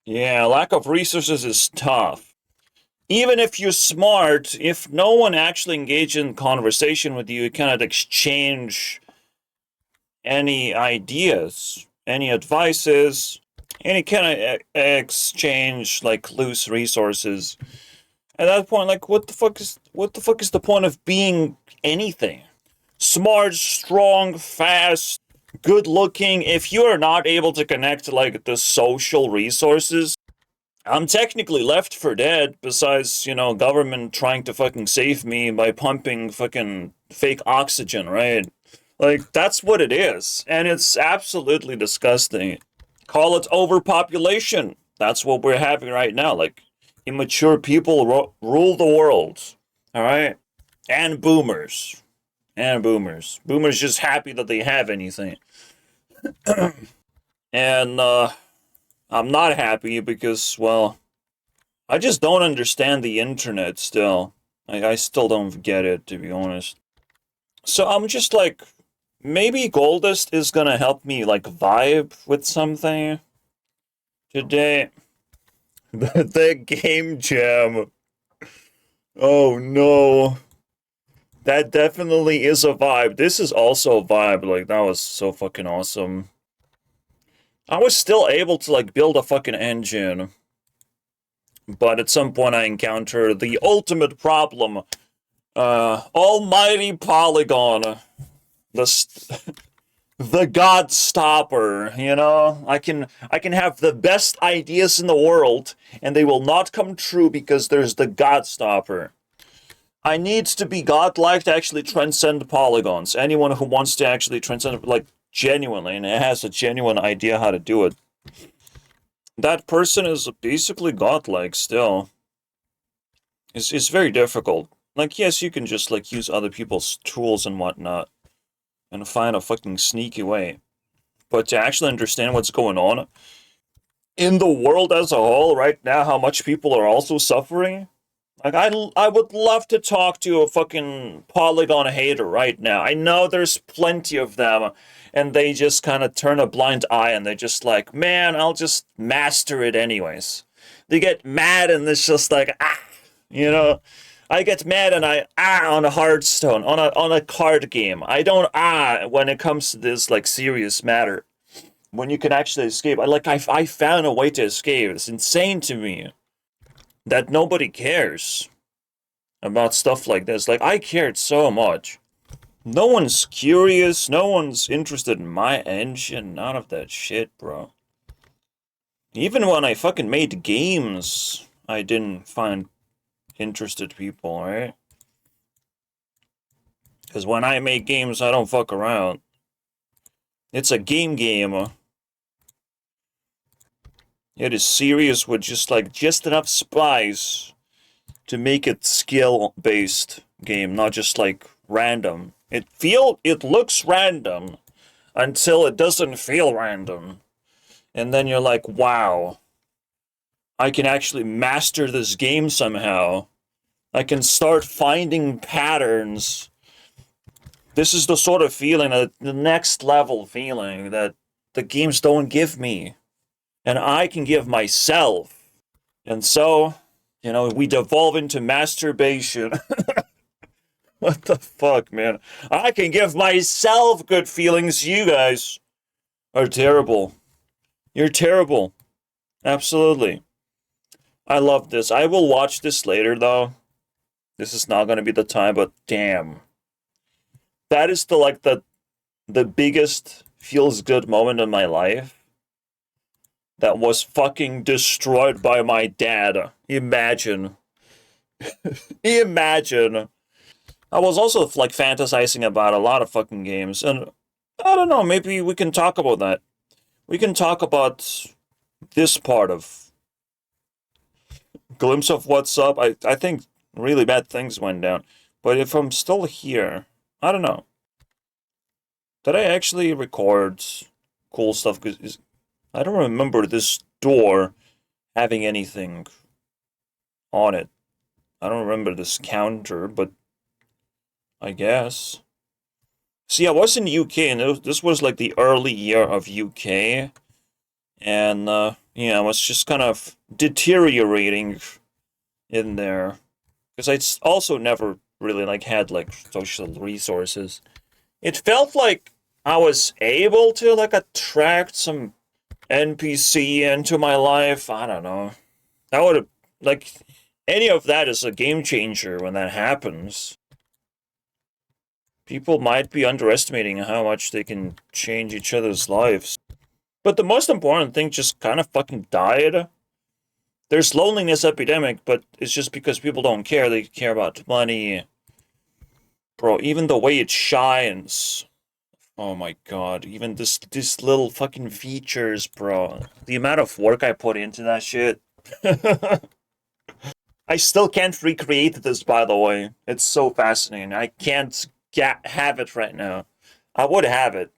Yeah, lack of resources is tough. Even if you're smart, if no one actually engages in conversation with you, you cannot exchange any ideas, any advices, any kind of exchange like loose resources. At that point, like what the fuck is the point of being anything? Smart, strong, fast, good looking. If you are not able to connect like the social resources, I'm technically left for dead, besides, government trying to fucking save me by pumping fucking fake oxygen, right? Like, that's what it is. And it's absolutely disgusting. Call it overpopulation. That's what we're having right now. Like, immature people rule the world. Alright? And boomers. And boomers. Boomers just happy that they have anything. And, I'm not happy because, well, I just don't understand the internet still. I still don't get it, to be honest. So I'm just like, maybe Goldest is gonna help me, like, vibe with something today. The game jam. Oh no. That definitely is a vibe. This is also a vibe. Like, that was so fucking awesome. I was still able to, like, build a fucking engine. But at some point I encountered the ultimate problem. Almighty Polygon. The, the God Stopper, I can have the best ideas in the world, and they will not come true because there's the God Stopper. I need to be godlike to actually transcend polygons. Anyone who wants to actually transcend, like, genuinely, and has a genuine idea how to do it, that person is basically godlike still. It's very difficult. Like, yes, you can just, like, use other people's tools and whatnot and find a fucking sneaky way. But to actually understand what's going on in the world as a whole right now, how much people are also suffering, like, I would love to talk to a fucking Polygon hater right now. I know there's plenty of them, and they just kind of turn a blind eye, and they're just like, man, I'll just master it anyways. They get mad, and it's just like, you know? I get mad and I on a Hearthstone, on a card game. I don't when it comes to this, like, serious matter. When you can actually escape. I found a way to escape. It's insane to me that nobody cares about stuff like this. Like, I cared so much. No one's curious, no one's interested in my engine, none of that shit, bro. Even when I fucking made games, I didn't find interested people, right? Because when I make games, I don't fuck around. It's a game. It is serious with just enough spice to make it skill-based game, not just like random. It looks random until it doesn't feel random. And then you're like, wow, I can actually master this game somehow. I can start finding patterns. This is the sort of feeling, the next level feeling that the games don't give me. And I can give myself. And so, we devolve into masturbation. What the fuck, man? I can give myself good feelings. You guys are terrible. You're terrible. Absolutely. I love this. I will watch this later, though. This is not going to be the time, but damn. That is the biggest feels good moment in my life. That was fucking destroyed by my dad. Imagine. Imagine. I was also, like, fantasizing about a lot of fucking games, and I don't know, maybe we can talk about that. We can talk about this part of glimpse of what's up. I think really bad things went down. But if I'm still here, I don't know. Did I actually record cool stuff? Because I don't remember this door having anything on it. I don't remember this counter, but I guess. See, I was in UK, and this was like the early year of UK, and was just kind of deteriorating in there. Because I also never really like had like social resources. It felt like I was able to like attract some NPC into my life. I don't know. That would have like any of that is a game changer when that happens. People might be underestimating how much they can change each other's lives. But the most important thing just kind of fucking died. There's loneliness epidemic, but it's just because people don't care. They care about money. Bro, even the way it shines. Oh my god, even this little fucking features, bro. The amount of work I put into that shit. I still can't recreate this, by the way. It's so fascinating. I can't have it right now. I would have it.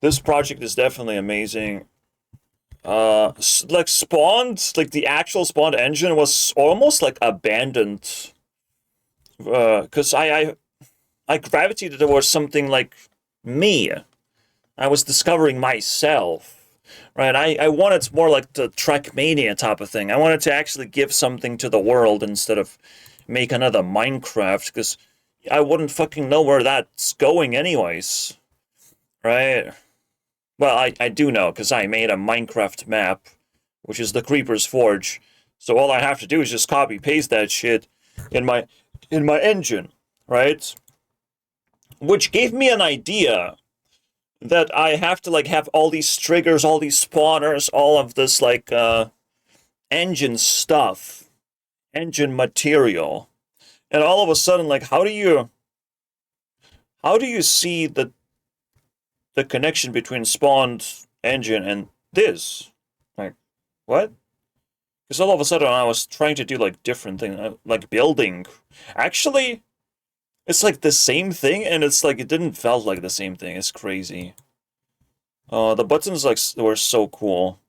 This project is definitely amazing. Like Spawned, like the actual Spawned engine was almost like abandoned. Cause I gravitated towards something like me. I was discovering myself. Right, I wanted more like the Trackmania type of thing. I wanted to actually give something to the world instead of make another Minecraft, because I wouldn't fucking know where that's going anyways. Right? Well, I do know, because I made a Minecraft map, which is the Creeper's Forge. So all I have to do is just copy-paste that shit in my engine, right? Which gave me an idea that I have to like have all these triggers, all these spawners, all of this like engine stuff, engine material. And all of a sudden, like, how do you see the connection between spawned engine and this? Like, what? Because all of a sudden I was trying to do like different things, like building. Actually, it's like the same thing, and it's like it didn't felt like the same thing. It's crazy. The buttons like were so cool.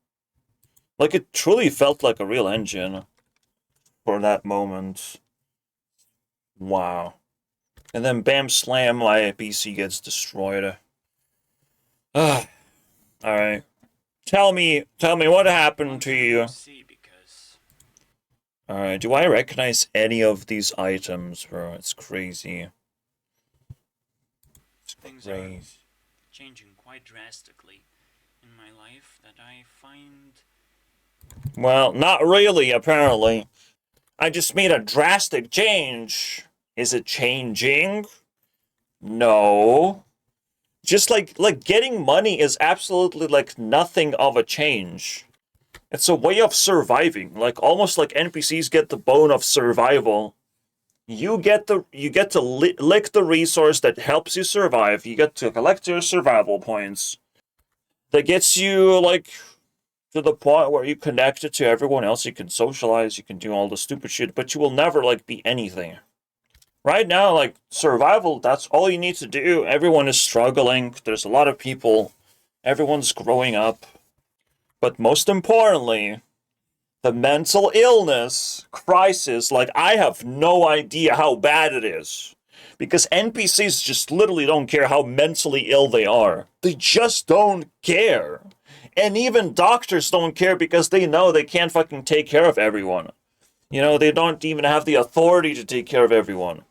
Like it truly felt like a real engine for that moment. Wow. And then bam slam, my PC gets destroyed. Ugh. Alright. Tell me what happened to you. Alright, do I recognize any of these items, bro? It's crazy. Things are changing quite drastically in my life that I find... Well, not really, apparently. I just made a drastic change. Is it changing? No. Just like getting money is absolutely like nothing of a change. It's a way of surviving, like almost like NPCs get the bone of survival. You get to lick the resource that helps you survive. You get to collect your survival points. That gets you like to the point where you connect it to everyone else. You can socialize, you can do all the stupid shit, but you will never like be anything. Right now, like survival, that's all you need to do. Everyone is struggling. There's a lot of people. Everyone's growing up. But most importantly, the mental illness crisis, like I have no idea how bad it is. Because NPCs just literally don't care how mentally ill they are. They just don't care. And even doctors don't care because they know they can't fucking take care of everyone. You know, they don't even have the authority to take care of everyone.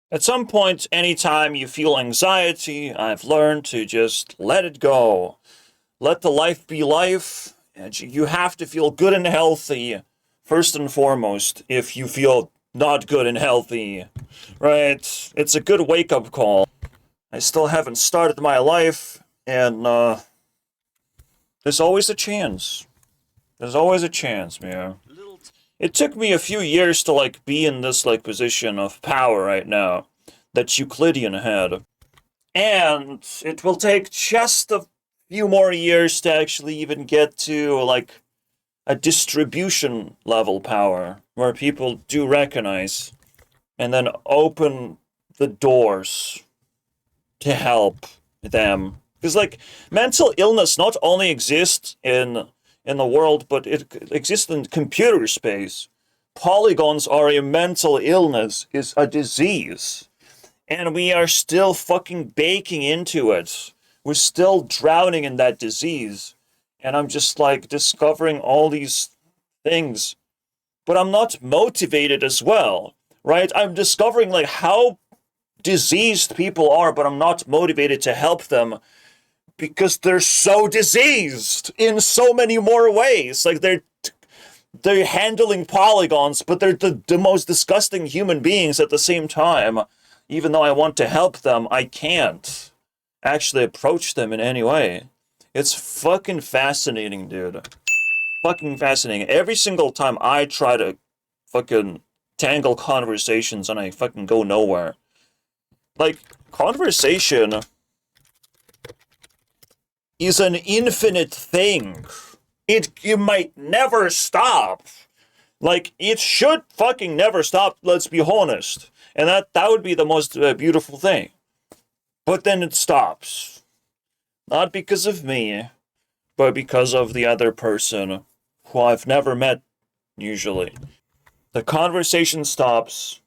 At some point, anytime you feel anxiety, I've learned to just let it go. Let the life be life. And you have to feel good and healthy, first and foremost, if you feel not good and healthy. Right? It's a good wake-up call. I still haven't started my life, and there's always a chance. There's always a chance, man. It took me a few years to like be in this like position of power right now that Euclidean had. And it will take just a few more years to actually even get to like a distribution level power where people do recognize and then open the doors to help them. Because like mental illness not only exists in the world, but it exists in computer space. Polygons are a mental illness, is a disease. And we are still fucking baking into it. We're still drowning in that disease. And I'm just like discovering all these things, but I'm not motivated as well, right? I'm discovering like how diseased people are, but I'm not motivated to help them because they're so diseased in so many more ways. Like they're handling polygons, but they're the most disgusting human beings at the same time. Even though I want to help them, I can't actually approach them in any way. It's fucking fascinating, dude. Fucking fascinating. Every single time I try to fucking tangle conversations and I fucking go nowhere. Like, conversation is an infinite thing. It might never stop. Like, it should fucking never stop, let's be honest. And that would be the most beautiful thing. But then it stops. Not because of me, but because of the other person who I've never met, usually. The conversation stops.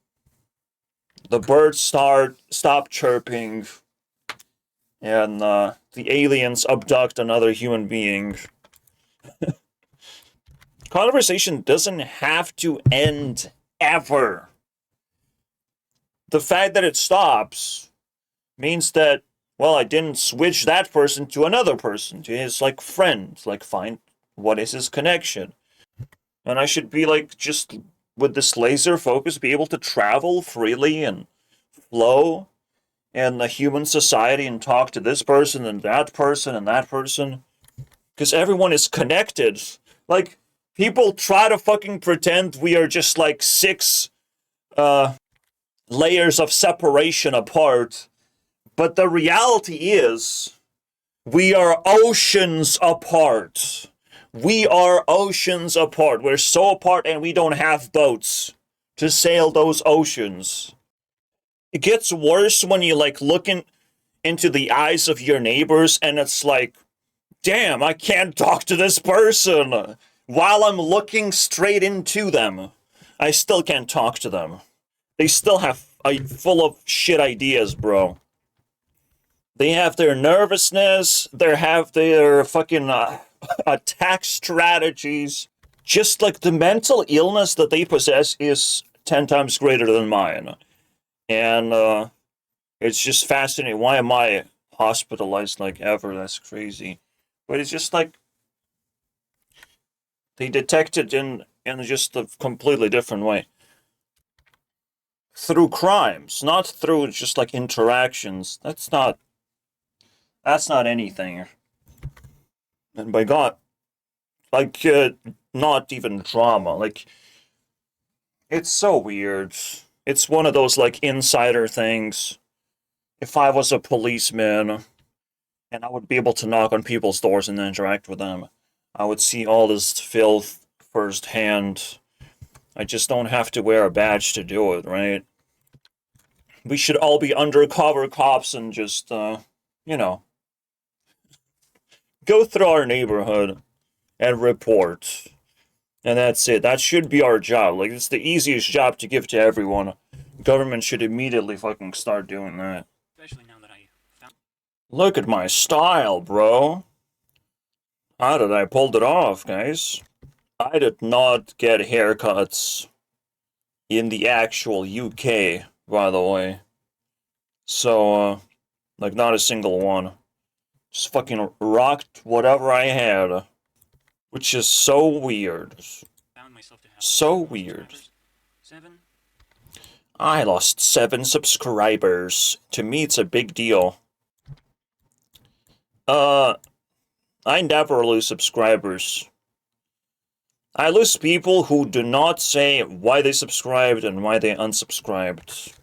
The birds stop chirping. And the aliens abduct another human being. Conversation doesn't have to end ever. The fact that it stops means that, well, I didn't switch that person to another person, to his, like, friend. Like, find what is his connection. And I should be, like, just with this laser focus, be able to travel freely and flow in the human society and talk to this person and that person and that person. Because everyone is connected. Like, people try to fucking pretend we are just, like, 6 layers of separation apart. But the reality is, we are oceans apart. We are oceans apart. We're so apart and we don't have boats to sail those oceans. It gets worse when you like look into the eyes of your neighbors and it's like, damn, I can't talk to this person. While I'm looking straight into them, I still can't talk to them. They still have full of shit ideas, bro. They have their nervousness, they have their fucking attack strategies. Just like the mental illness that they possess is 10 times greater than mine. And it's just fascinating. Why am I hospitalized like ever? That's crazy. But it's just like they detect it in just a completely different way. Through crimes, not through just like interactions. That's not anything. And by God, like not even drama. Like it's so weird. It's one of those like insider things. If I was a policeman and I would be able to knock on people's doors and interact with them, I would see all this filth firsthand. I just don't have to wear a badge to do it, right? We should all be undercover cops and just, you know, go through our neighborhood and report. And that's it. That should be our job. Like, it's the easiest job to give to everyone. Government should immediately fucking start doing that. Especially now that I found. Look at my style, bro. How did I pull it off, guys? I did not get haircuts in the actual UK, by the way. So, like, not a single one. Just fucking rocked whatever I had. Which is so weird. Found myself to have So weird. 7. I lost 7 subscribers. To me, it's a big deal. I never lose subscribers. I lose people who do not say why they subscribed and why they unsubscribed.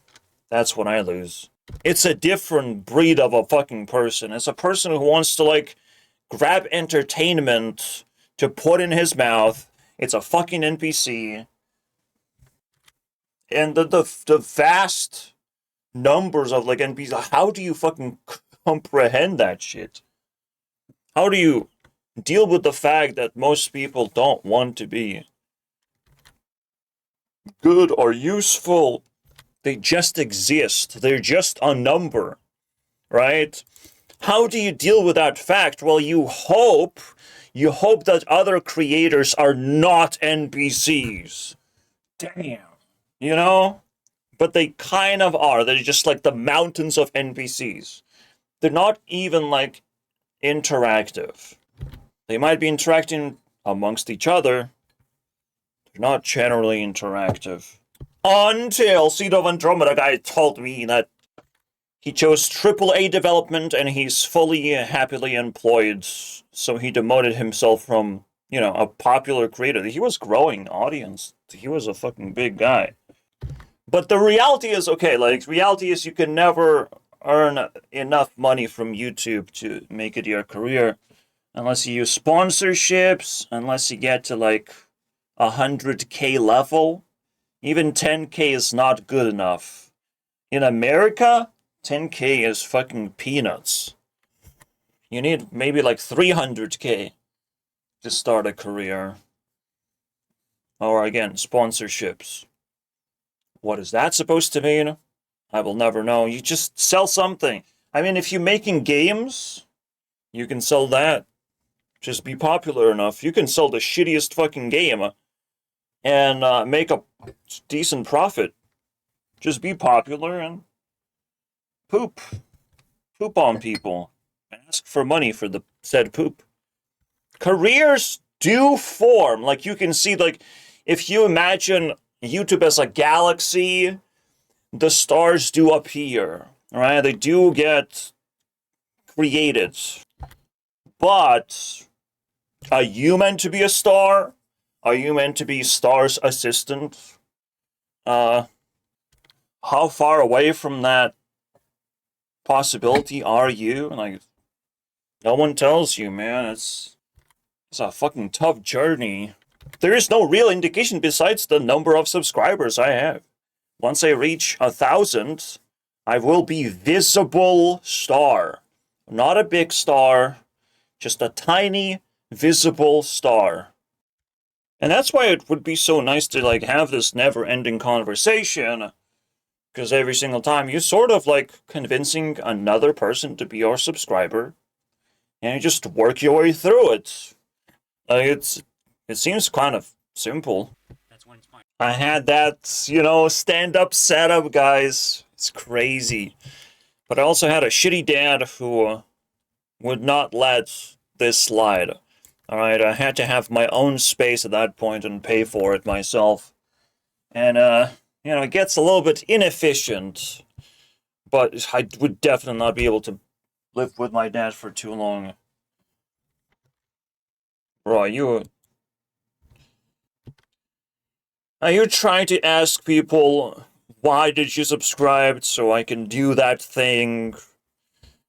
That's what I lose. It's a different breed of a fucking person. It's a person who wants to, like, grab entertainment to put in his mouth. It's a fucking NPC. And the vast numbers of, like, NPCs, how do you fucking comprehend that shit? How do you deal with the fact that most people don't want to be good or useful? They just exist. They're just a number, right? How do you deal with that fact? Well, you hope that other creators are not NPCs. Damn. You know? But they kind of are. They're just like the mountains of NPCs. They're not even like interactive. They might be interacting amongst each other. They're not generally interactive. Until Seed of Andromeda guy told me that he chose AAA development and he's fully happily employed. So he demoted himself from, you know, a popular creator. He was growing audience. He was a fucking big guy. But the reality is, okay, like, reality is you can never earn enough money from YouTube to make it your career unless you use sponsorships, unless you get to, like, 100K level. Even 10K is not good enough. In America, 10K is fucking peanuts. You need maybe, like, 300K to start a career. Or, again, sponsorships. What is that supposed to mean? I will never know. You just sell something. I mean, if you're making games, you can sell that. Just be popular enough. You can sell the shittiest fucking game and make a decent profit. Just be popular and poop. Poop on people. Ask for money for the said poop. Careers do form. Like, you can see, like, if you imagine YouTube as a galaxy, the stars do appear, right? They do get created. But are you meant to be a star? Are you meant to be star's assistant? How far away from that possibility are you? Like, no one tells you, man. It's a fucking tough journey. There is no real indication besides the number of subscribers I have. Once I reach 1,000, I will be visible star. Not a big star, just a tiny visible star. And that's why it would be so nice to like have this never-ending conversation, because every single time you sort of like convincing another person to be your subscriber, and you just work your way through it. It seems kind of simple. That's when it's my I had that, you know, stand-up setup, guys. It's crazy. But I also had a shitty dad who would not let this slide. Alright, I had to have my own space at that point and pay for it myself. And, you know, it gets a little bit inefficient. But I would definitely not be able to live with my dad for too long. Bro, are you trying to ask people, why did you subscribe so I can do that thing?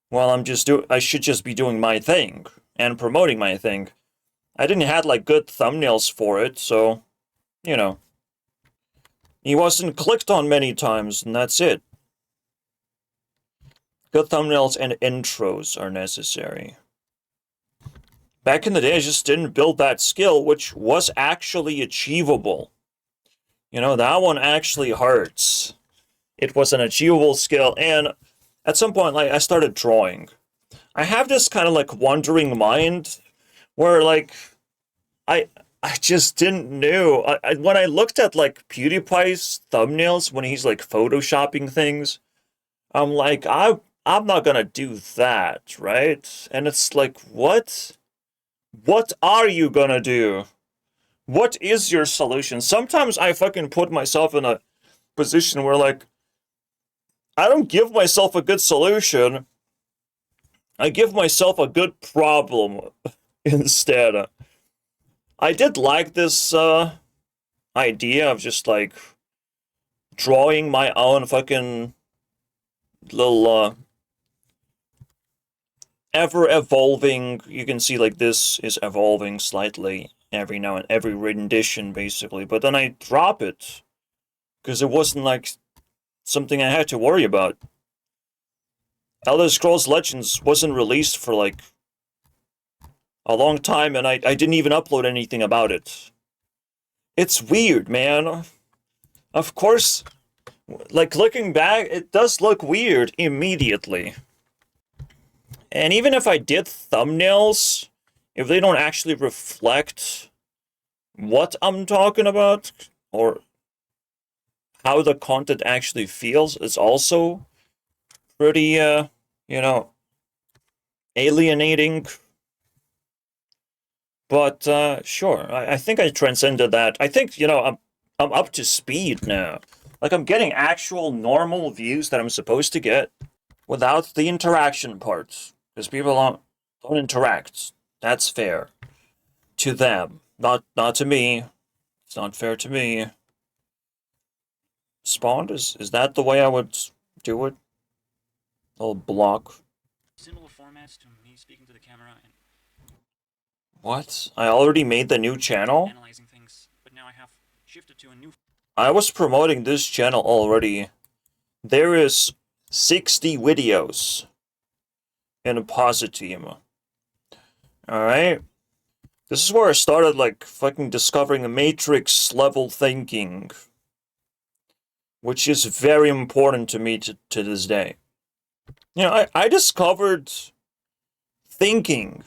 Well, I should just be doing my thing and promoting my thing. I didn't have like good thumbnails for it, so, you know. He wasn't clicked on many times, and that's it. Good thumbnails and intros are necessary. Back in the day, I just didn't build that skill, which was actually achievable. You know, that one actually hurts. It was an achievable skill, and at some point, like, I started drawing. I have this kind of, like, wandering mind, where, like, I just didn't know. When I looked at, like, PewDiePie's thumbnails, when he's, like, photoshopping things, I'm like, I'm not gonna do that, right? And it's like, what? What are you gonna do? What is your solution? Sometimes I fucking put myself in a position where, like, I don't give myself a good solution. I give myself a good problem instead. I did like this idea of just, like, drawing my own fucking little ever-evolving. You can see, like, this is evolving slightly every now and every rendition, basically. But then I drop it, because it wasn't, like, something I had to worry about. Elder Scrolls Legends wasn't released for, like, a long time, and I didn't even upload anything about it. It's weird, man. Of course, like, looking back, it does look weird immediately. And even if I did thumbnails, if they don't actually reflect what I'm talking about or how the content actually feels, it's also pretty, you know, alienating. But sure, I think I transcended that. I think, you know, I'm up to speed now. Like, I'm getting actual normal views that I'm supposed to get without the interaction parts. Because people don't interact. That's fair. To them. Not to me. It's not fair to me. Spawned? Is that the way I would do it? Little block. Similar formats to me speaking to the camera and What? I already made the new channel? analyzing things, but now I have shifted to a new. I was promoting this channel already. There is 60 videos in a Positeam. Alright? This is where I started, like, fucking discovering the Matrix level thinking. Which is very important to me to this day. You know, I discovered thinking.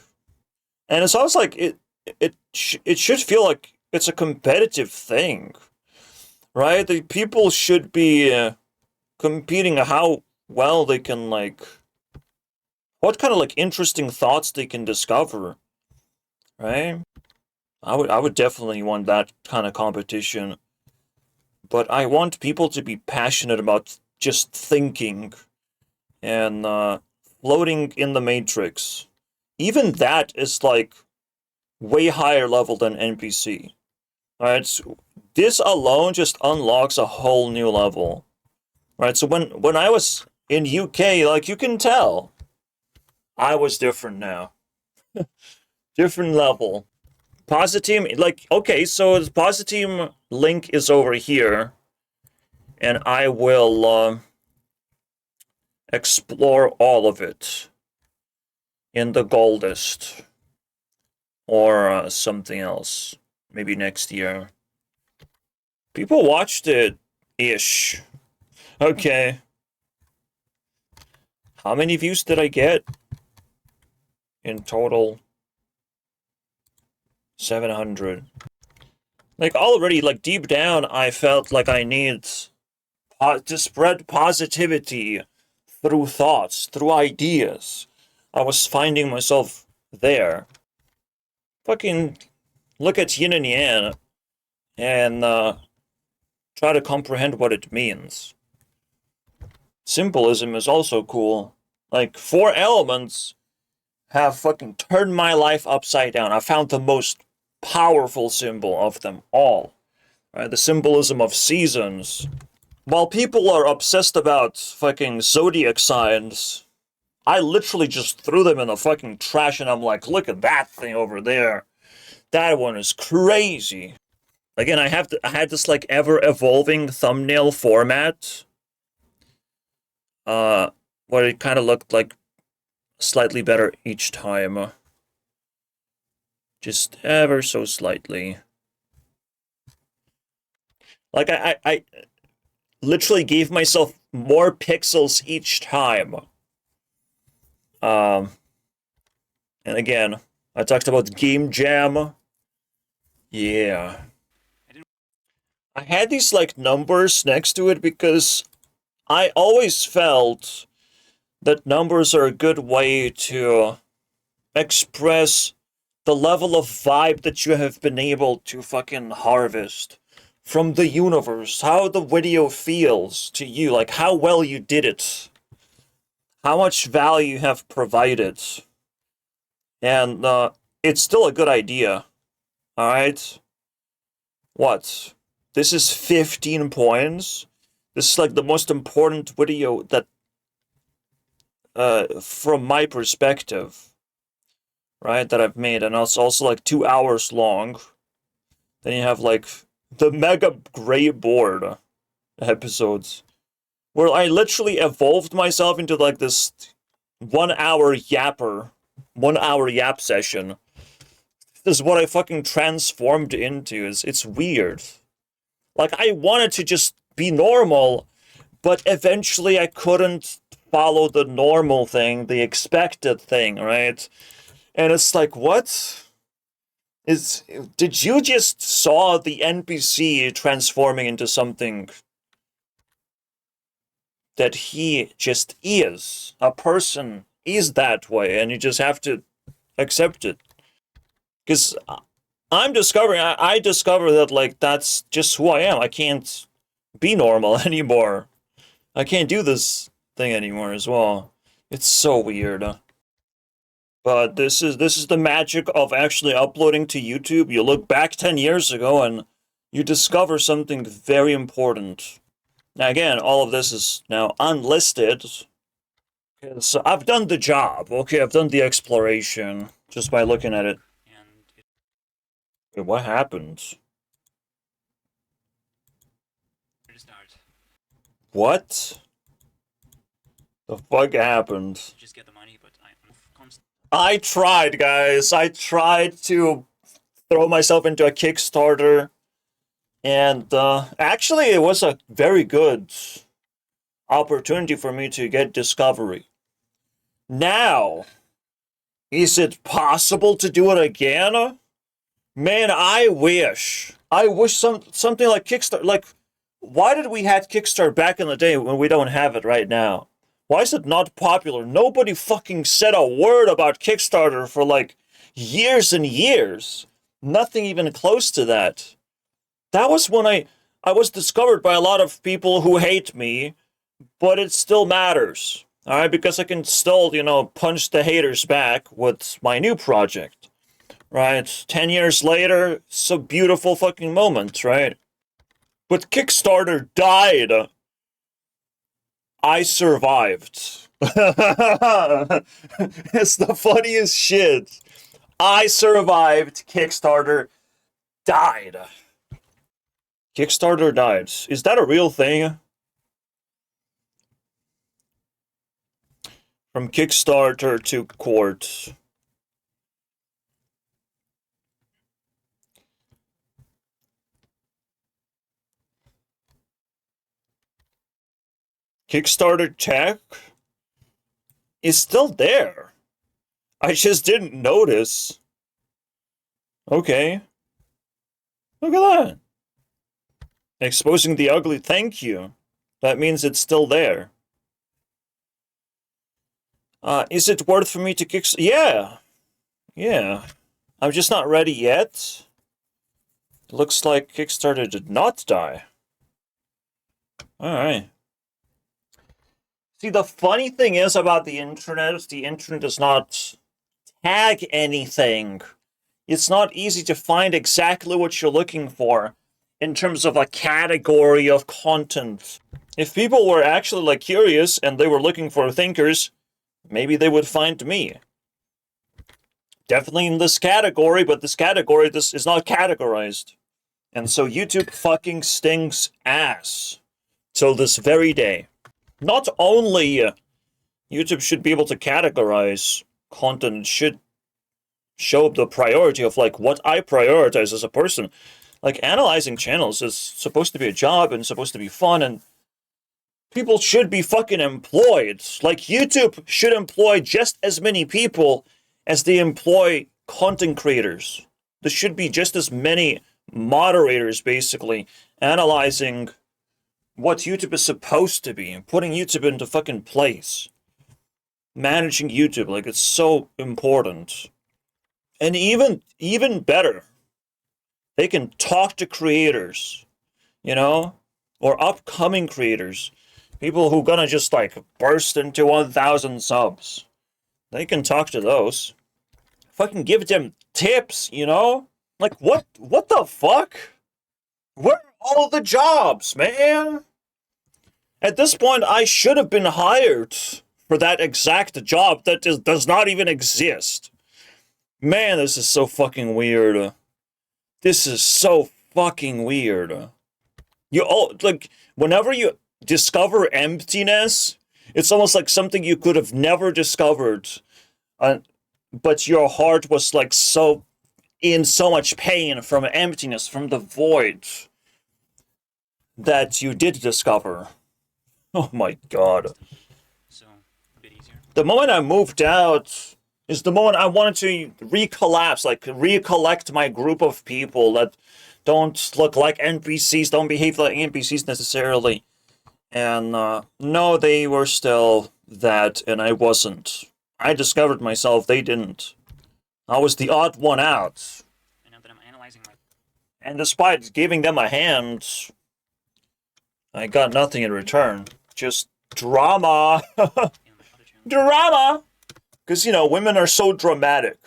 And it sounds like it should feel like it's a competitive thing. Right? The people should be competing how well they can, like, what kind of, like, interesting thoughts they can discover. Right? I would definitely want that kind of competition. But I want people to be passionate about just thinking and floating in the Matrix. Even that is, like, way higher level than NPC. Alright, this alone just unlocks a whole new level. Right, so when I was in UK, like, you can tell, I was different now. Different level. Positeam, like, okay, so the Positeam link is over here. And I will explore all of it in the Goldest. Or something else. Maybe next year. People watched it ish. Okay. How many views did I get? In total? 700. Like, already, like, deep down, I felt like I need to spread positivity through thoughts, through ideas. I was finding myself there. Fucking look at yin and yang and try to comprehend what it means. Symbolism is also cool. Like, 4 elements have fucking turned my life upside down. I found the most powerful symbol of them all. Right? The symbolism of seasons. While people are obsessed about fucking zodiac signs, I literally just threw them in the fucking trash and I'm like, look at that thing over there. That one is crazy. Again, I had this, like, ever-evolving thumbnail format. Where it kind of looked like slightly better each time. Just ever so slightly. Like, I literally gave myself more pixels each time. And again, I talked about Game Jam. Yeah. I had these, like, numbers next to it because I always felt that numbers are a good way to express the level of vibe that you have been able to fucking harvest from the universe, how the video feels to you, like how well you did it, how much value you have provided. And it's still a good idea. Alright? What? This is 15 points? This is, like, the most important video that, from my perspective, right, that I've made, and it's also, like, 2 hours long. Then you have, like, the Mega Grey Board episodes, where I literally evolved myself into, like, this 1 hour yapper, 1 hour yap session. This is what I fucking transformed into. It's weird. Like, I wanted to just be normal, but eventually I couldn't follow the normal thing, the expected thing, right? And it's like, what? Did you just saw the NPC transforming into something that he just is? A person is that way, and you just have to accept it. Because I'm discovering, I discover that, like, that's just who I am. I can't be normal anymore. I can't do this thing anymore as well. It's so weird. But this is the magic of actually uploading to YouTube. You look back 10 years ago and you discover something very important. Now again, all of this is now unlisted. So I've done the job, okay? I've done the exploration just by looking at it. And Wait, what happened? restart. What? The fuck happened? Just get the money, but I'm constant. I tried, guys. I tried to throw myself into a Kickstarter. And actually, it was a very good opportunity for me to get discovery. Now, is it possible to do it again? Man, I wish. I wish something like Kickstarter. Like, why did we have Kickstarter back in the day when we don't have it right now? Why is it not popular? Nobody fucking said a word about Kickstarter for like years and years. Nothing even close to that. That was when I was discovered by a lot of people who hate me, but it still matters. All right, because I can still, punch the haters back with my new project. Right? 10 years later, it's a beautiful fucking moment, right? But Kickstarter died. I survived. It's the funniest shit. I survived. Kickstarter died. Kickstarter died. Is that a real thing? From Kickstarter to court. Kickstarter tech is still there. I just didn't notice. Okay. Look at that. Exposing the ugly. Thank you. That means it's still there. Is it worth for me to kickstart? Yeah. Yeah. I'm just not ready yet. It looks like Kickstarter did not die. Alright. See, the funny thing is about the internet does not tag anything. It's not easy to find exactly what you're looking for in terms of a category of content. If people were actually like curious and they were looking for thinkers, maybe they would find me. Definitely in this category, but this is not categorized. And so YouTube fucking stinks ass till this very day. Not only YouTube should be able to categorize content, it should show the priority of like what I prioritize as a person. Like analyzing channels is supposed to be a job and supposed to be fun, and people should be fucking employed. Like YouTube should employ just as many people as they employ content creators. There should be just as many moderators basically analyzing what YouTube is supposed to be and putting YouTube into fucking place. Managing YouTube, like it's so important. And even better, they can talk to creators, or upcoming creators, people who gonna just like burst into 1,000 subs. They can talk to those. Fucking give them tips, Like what the fuck? Where are all the jobs, man? At this point, I should have been hired for that exact job that does not even exist. Man, this is so fucking weird. This is so fucking weird. Whenever you discover emptiness, it's almost like something you could have never discovered. But your heart was like so in so much pain from emptiness, from the void, that you did discover. Oh my god. So The moment I moved out is the moment I wanted to recollapse, like recollect my group of people that don't look like NPCs, don't behave like NPCs necessarily. And no, they were still that, and I wasn't. I discovered myself, they didn't. I was the odd one out. And now that I'm analyzing my... And despite giving them a hand, I got nothing in return. Just drama. Drama! Because, you know, women are so dramatic.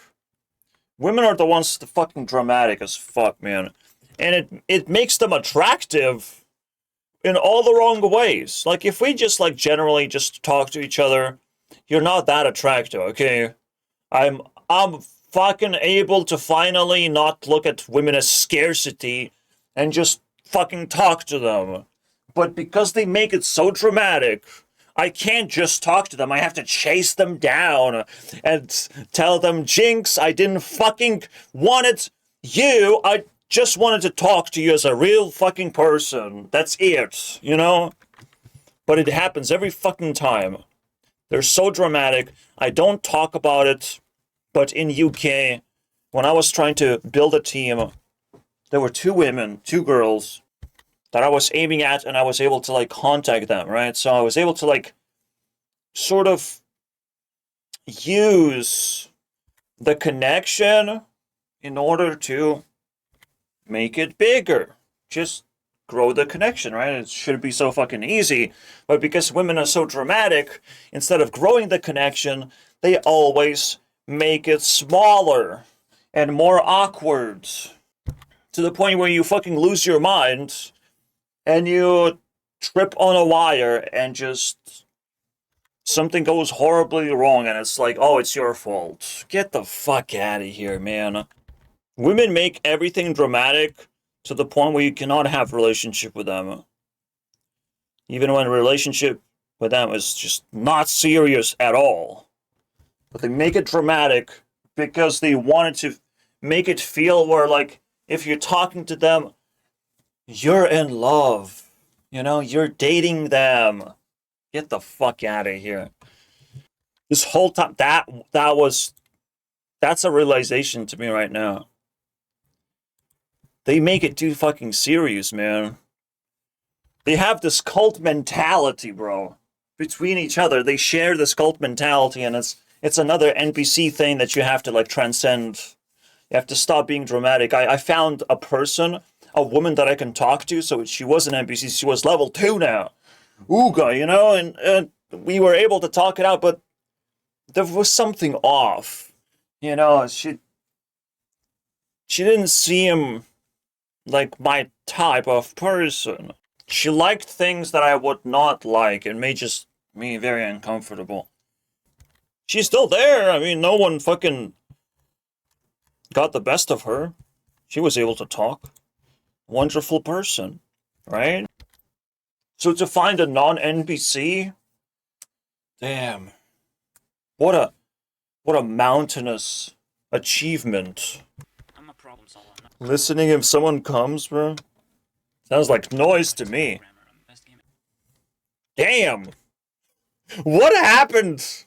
Women are the ones that fucking dramatic as fuck, man. And it makes them attractive in all the wrong ways. Like, if we just, like, generally just talk to each other, you're not that attractive, okay? I'm fucking able to finally not look at women as scarcity and just fucking talk to them. But because they make it so dramatic, I can't just talk to them. I have to chase them down and tell them, Jinx, I didn't fucking want it. I just wanted to talk to you as a real fucking person. That's it, you know? But it happens every fucking time. They're so dramatic. I don't talk about it. But in UK, when I was trying to build a team, there were 2 women, 2 girls that I was aiming at, and I was able to, like, contact them, right? So I was able to, like, sort of use the connection in order to make it bigger. Just grow the connection, right? It shouldn't be so fucking easy. But because women are so dramatic, instead of growing the connection, they always make it smaller and more awkward. To the point where you fucking lose your mind and you trip on a wire and just something goes horribly wrong and it's like, oh, it's your fault. Get the fuck out of here, man. Women make everything dramatic to the point where you cannot have a relationship with them. Even when a relationship with them is just not serious at all. But they make it dramatic because they wanted to make it feel where, like, if you're talking to them, you're in love. You know, you're dating them. Get the fuck out of here. This whole time, that's a realization to me right now. They make it too fucking serious, man. They have this cult mentality, bro. Between each other, they share this cult mentality, and it's another NPC thing that you have to, like, transcend. You have to stop being dramatic. I found a woman that I can talk to, so she was an NPC, she was level 2 now. Ooga, you know, and we were able to talk it out, but there was something off. You know, she didn't seem like my type of person. She liked things that I would not like, and made just me very uncomfortable. She's still there. I mean, no one fucking got the best of her. She was able to talk. Wonderful person, right? So to find a non-NPC, damn, what a mountainous achievement. I'm a problem solver. Listening if someone comes, bro. Sounds like noise to me. Damn! What happened?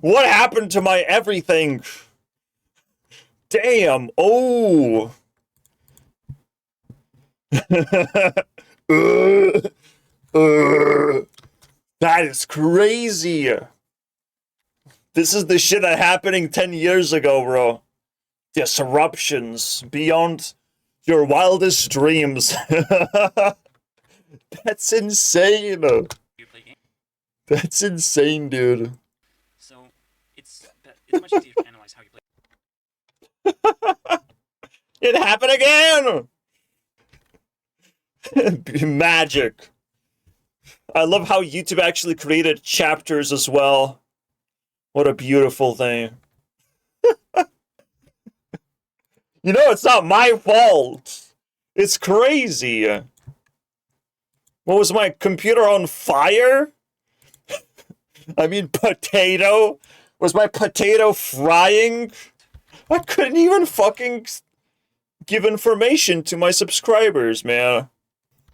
What happened to my everything? Damn! Oh! That is crazy! This is the shit that happening 10 years ago, bro. Disruptions beyond your wildest dreams. That's insane. That's insane, dude. So it's much easier to analyze how you play. It happened again. Magic. I love how YouTube actually created chapters as well. What a beautiful thing. You know, it's not my fault. It's crazy. What, was my computer on fire? I mean, potato? Was my potato frying? I couldn't even fucking give information to my subscribers, man.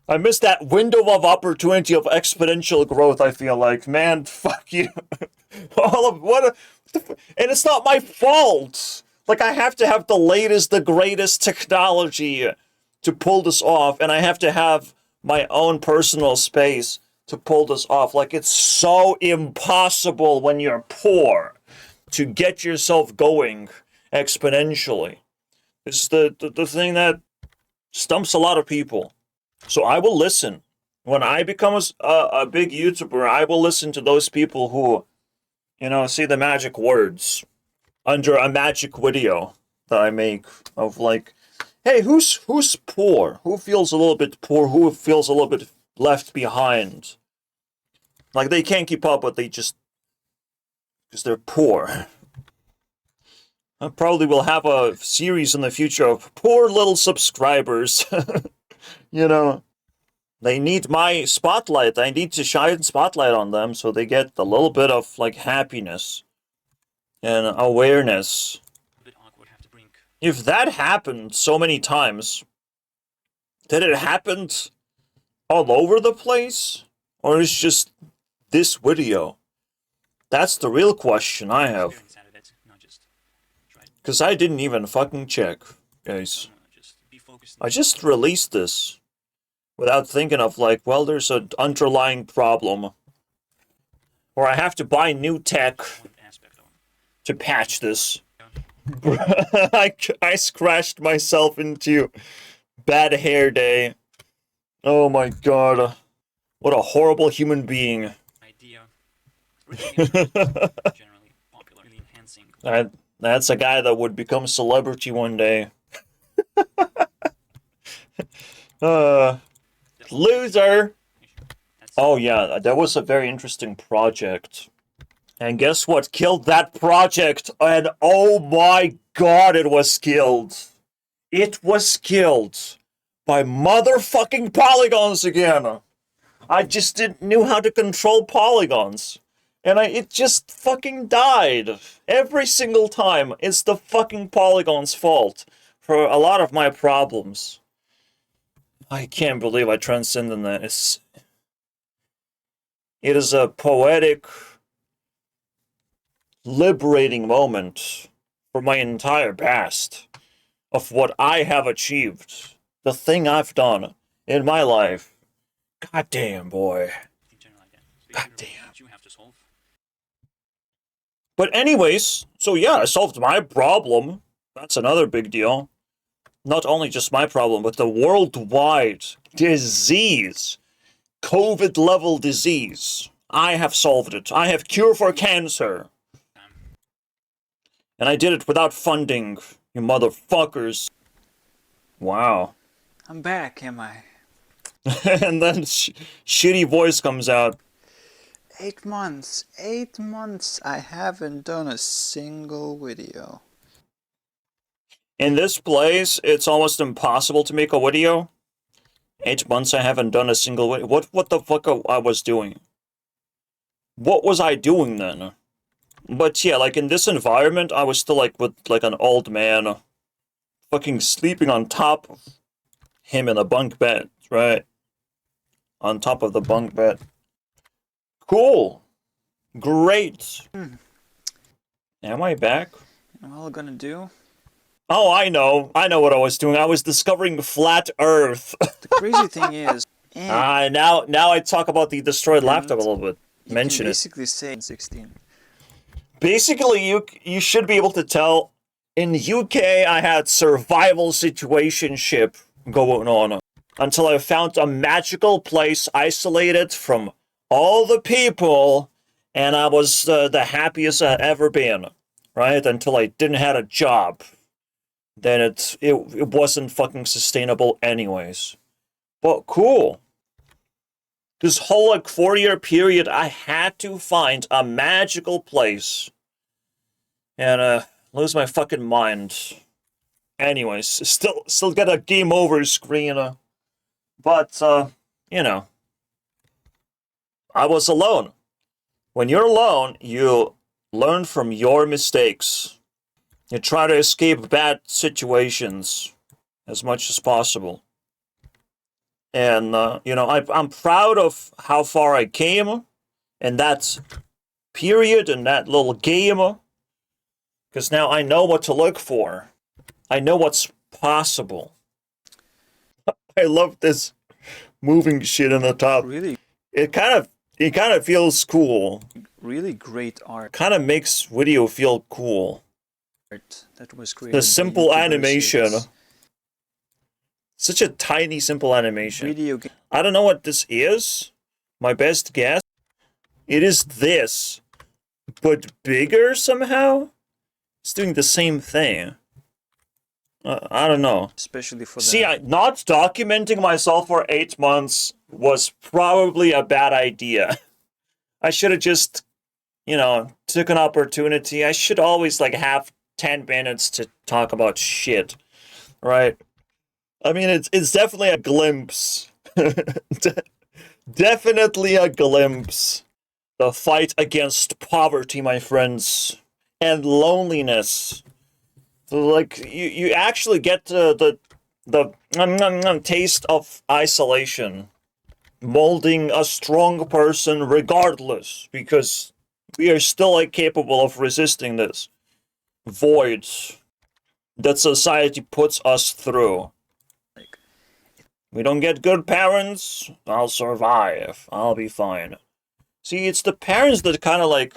I missed that window of opportunity of exponential growth, I feel like. Man, fuck you. All of and it's not my fault. Like, I have to have the latest, the greatest technology to pull this off, and I have to have my own personal space to pull this off. Like, it's so impossible when you're poor to get yourself going exponentially. It's the thing that stumps a lot of people. So I will listen. When I become a big YouTuber, I will listen to those people who, say the magic words under a magic video that I make of like, hey, who's poor? Who feels a little bit poor? Who feels a little bit left behind? Like, they can't keep up, but because they're poor. I probably will have a series in the future of poor little subscribers. They need my spotlight. I need to shine spotlight on them so they get a little bit of, like, happiness and awareness. If that happened so many times, did it happen all over the place? Or is just this video? That's the real question I have. Because I didn't even fucking check, guys. I just released this without thinking of, like, well, there's an underlying problem. Or I have to buy new tech to patch this. I scratched myself into bad hair day. Oh my god. What a horrible human being. That's a guy that would become celebrity one day. Loser! Oh yeah, that was a very interesting project. And guess what killed that project? And oh my god, it was killed. It was killed by motherfucking polygons again. I just didn't know how to control polygons. And it just fucking died. Every single time, it's the fucking polygon's fault for a lot of my problems. I can't believe I transcended that. It is a poetic, liberating moment for my entire past of what I have achieved. The thing I've done in my life. God damn, boy. God damn. But anyways, so yeah, I solved my problem. That's another big deal. Not only just my problem, but the worldwide disease. COVID-level disease. I have solved it. I have cure for cancer. And I did it without funding, you motherfuckers. Wow. I'm back, am I? And then shitty voice comes out. 8 months. 8 months I haven't done a single video. In this place, it's almost impossible to make a video. 8 months I haven't done a single video. What the fuck I was doing? What was I doing then? But yeah, like in this environment, I was still like with like an old man fucking sleeping on top of him in a bunk bed, right? On top of the bunk bed. Cool. Great. Am I back? You know what I'm gonna do? Oh, I know. I know what I was doing. I was discovering flat Earth. The crazy thing is... Now I talk about the destroyed laptop a little bit. Mention you can it. basically say 16. Basically, you should be able to tell. In UK, I had survival situationship going on until I found a magical place isolated from all the people, and I was the happiest I'd ever been, right? Until I didn't have a job. Then it wasn't fucking sustainable anyways. But cool. This whole like 4-year period, I had to find a magical place. And lose my fucking mind. Anyways, still got a game over screen. But you know, I was alone. When you're alone, you learn from your mistakes. You try to escape bad situations as much as possible. And, you know, I'm proud of how far I came in that period, in that little game. Because now I know what to look for. I know what's possible. I love this moving shit in the top. Really, It kind of feels cool. really great art Kind of makes video feel cool. that was created The by simple YouTubers. animation. It's Such a tiny, simple animation. video game. I don't know what this is. My best guess. It is this, but bigger somehow. It's doing the same thing. I don't know. Especially for the See, not documenting myself for 8 months was probably a bad idea. I should have just, you know, took an opportunity. I should always like have 10 minutes to talk about shit, right? I mean, it's definitely a glimpse. Definitely a glimpse. The fight against poverty, my friends, and loneliness. So, like, you actually get the taste of isolation, molding a strong person regardless, because we are still like capable of resisting this void that society puts us through. like We don't get good parents, I'll survive. I'll be fine. See, it's the parents that kind of like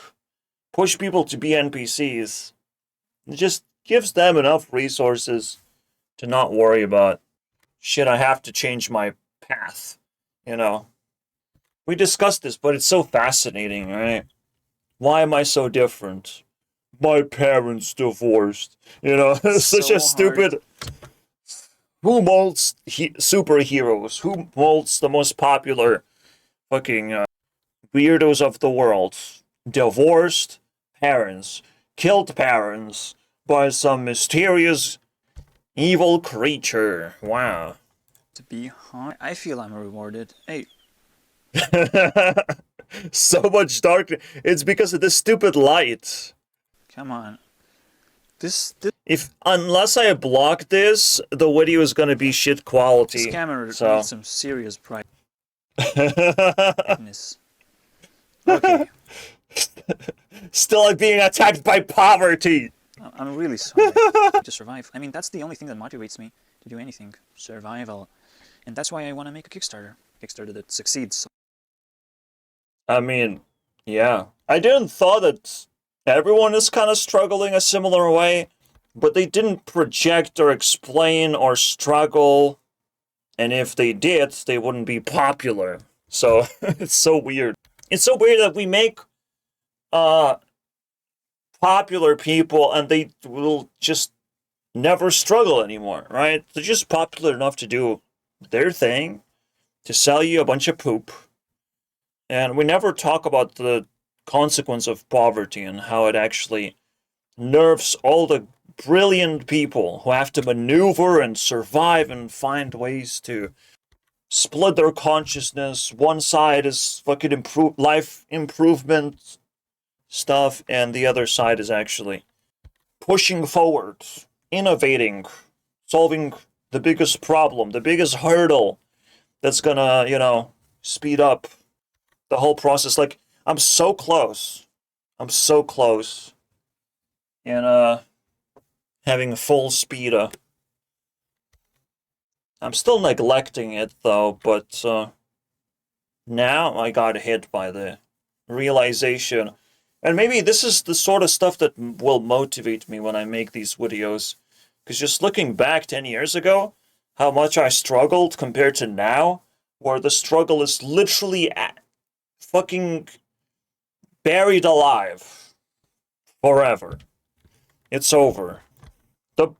push people to be NPCs. It just gives them enough resources to not worry about shit, I have to change my path. You know, we discussed this, but it's so fascinating, right? Why am I so different? My parents divorced. You know, such so a stupid. Who molds superheroes? Who molds the most popular fucking weirdos of the world? Divorced parents, killed parents by some mysterious evil creature. Wow. to be high. I feel I'm rewarded. Hey, So much darkness. It's because of this stupid light. come on. This Unless I block this, the video is gonna be shit quality. camera So. needs some serious brightness. Okay, Still like being attacked by poverty. I'm really sorry. To survive. I mean, that's the only thing that motivates me to do anything. Survival. And that's why I want to make a Kickstarter. Kickstarter that succeeds. I mean, yeah. I didn't thought that everyone is kind of struggling a similar way, but they didn't project or explain or struggle, and if they did, they wouldn't be popular. So, it's so weird. It's so weird that we make popular people and they will just never struggle anymore, right? They're just popular enough to do their thing, to sell you a bunch of poop. And we never talk about the consequence of poverty and how it actually nerfs all the brilliant people who have to maneuver and survive and find ways to split their consciousness. One side is fucking life improvement stuff, and the other side is actually pushing forward, innovating, solving the biggest problem, the biggest hurdle that's gonna, you know, speed up the whole process. Like, I'm so close. I'm so close. And, having full speed. I'm still neglecting it, though, but, now I got hit by the realization. And maybe this is the sort of stuff that will motivate me when I make these videos. Because just looking back 10 years ago, how much I struggled compared to now, where the struggle is literally fucking buried alive forever. It's over. The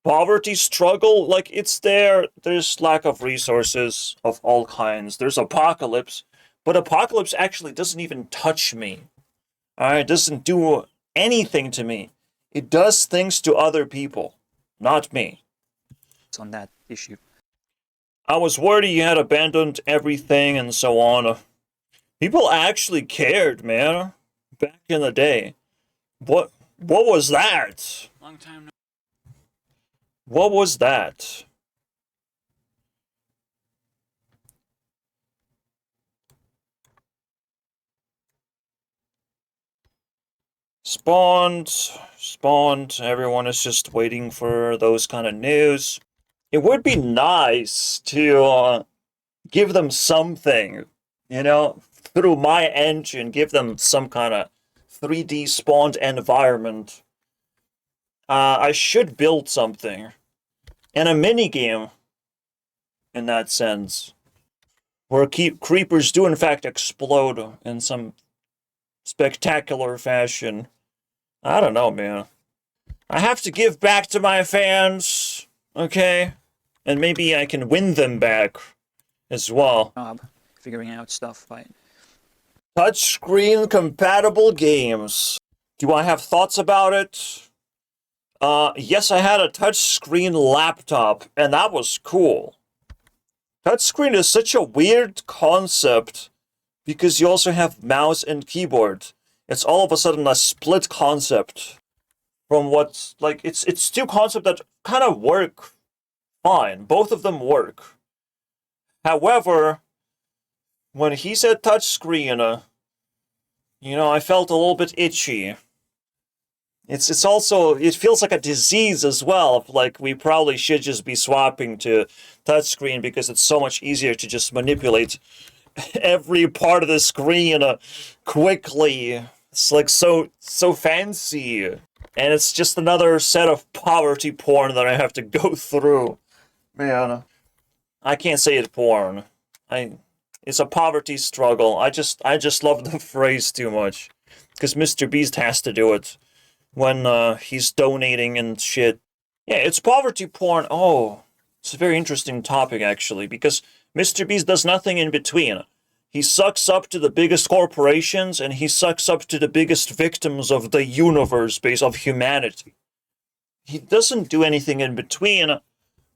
poverty struggle, like, it's there. There's lack of resources of all kinds. There's apocalypse, but apocalypse actually doesn't even touch me. Alright, it doesn't do anything to me. It does things to other people, not me. On that issue. I was worried you had abandoned everything and so on. People actually cared, man. Back in the day. What was that? Long time no. What was that? Spawned. Everyone is just waiting for those kind of news. It would be nice to give them something, through my engine, give them some kind of 3D spawned environment. I should build something. And a minigame, in that sense, where creepers do in fact explode in some spectacular fashion. I don't know, man. I have to give back to my fans, okay? And maybe I can win them back as well. Job figuring out stuff, right? Touchscreen compatible games. Do I have thoughts about it? Yes, I had a touchscreen laptop, and that was cool. Touchscreen is such a weird concept because you also have mouse and keyboard. It's all of a sudden a split concept from what's like it's two concepts that kind of work fine. Both of them work. However, when he said touchscreen, I felt a little bit itchy. It's also, it feels like a disease as well. Like, we probably should just be swapping to touchscreen because it's so much easier to just manipulate every part of the screen quickly. It's like so fancy. And it's just another set of poverty porn that I have to go through. Man, I can't say it's porn. It's a poverty struggle. I just love the phrase too much. Because Mr. Beast has to do it when he's donating and shit. Yeah, it's poverty porn. Oh, it's a very interesting topic, actually, because Mr. Beast does nothing in between. He sucks up to the biggest corporations, and he sucks up to the biggest victims of the universe, base of humanity. He doesn't do anything in between,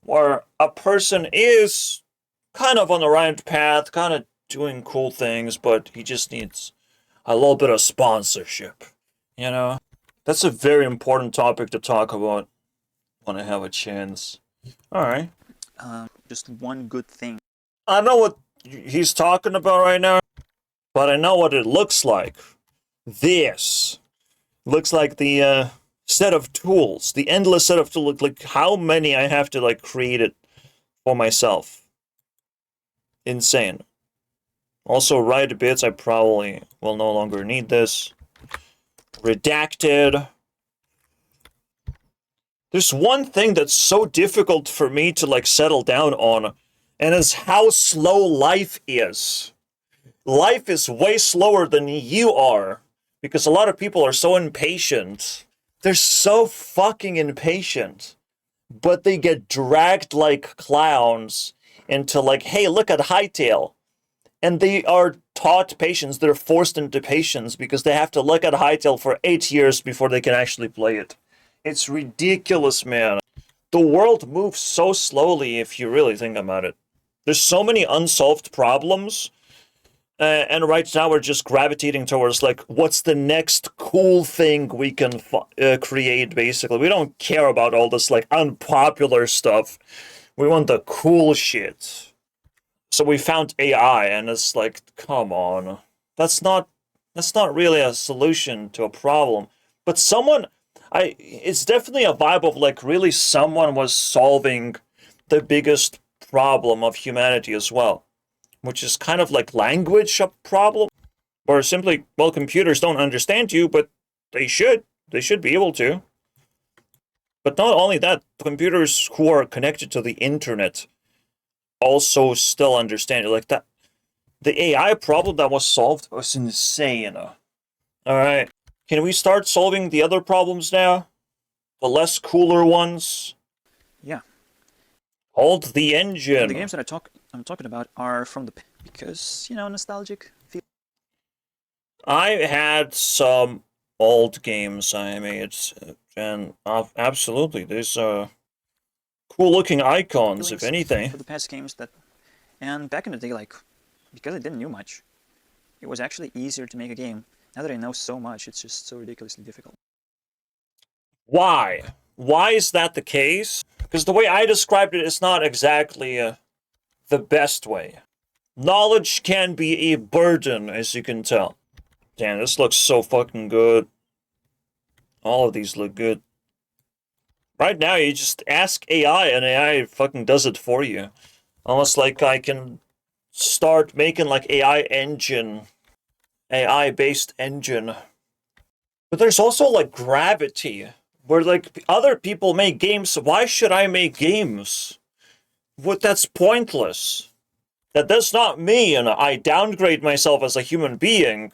where a person is kind of on the right path, kind of doing cool things, but he just needs a little bit of sponsorship, That's a very important topic to talk about when I have a chance. Alright. Just one good thing. I know what he's talking about right now, but I know what it looks like. This looks like the set of tools, the endless set of tools, like how many I have to create it for myself. Insane. Also, write bits, I probably will no longer need this. Redacted. There's one thing that's so difficult for me to settle down on, and it's how slow life is. Life is way slower than you are, because a lot of people are so impatient. They're so fucking impatient, but they get dragged like clowns into hey, look at Hightail. And they are taught patience. They're forced into patience because they have to look at Hightail for 8 years before they can actually play it. It's ridiculous, man. The world moves so slowly if you really think about it. There's so many unsolved problems. And right now we're just gravitating towards, what's the next cool thing we can create, basically. We don't care about all this, unpopular stuff. We want the cool shit. So we found AI, and it's come on. That's not really a solution to a problem. But it's definitely a vibe of really someone was solving the biggest problem of humanity as well. Which is kind of language a problem. Or simply, well, computers don't understand you, but they should. They should be able to. But not only that, computers who are connected to the internet also still understand it. That. The AI problem that was solved was insane. Alright. Can we start solving the other problems now? The less cooler ones? Yeah. Hold the engine. And the games that I'm talking about are from because, nostalgic feel. I had some old games I made, and absolutely, there's cool-looking icons, if anything. For the past games and back in the day, because I didn't know much, it was actually easier to make a game. Now that I know so much, it's just so ridiculously difficult. Why? Why is that the case? Because the way I described it is not exactly the best way. Knowledge can be a burden, as you can tell. Damn, this looks so fucking good. All of these look good. Right now, you just ask AI, and AI fucking does it for you. Almost like I can start making like AI-based engine. But there's also like Gravity, where like other people make games. Why should I make games? What? That's pointless. That does not mean I downgrade myself as a human being.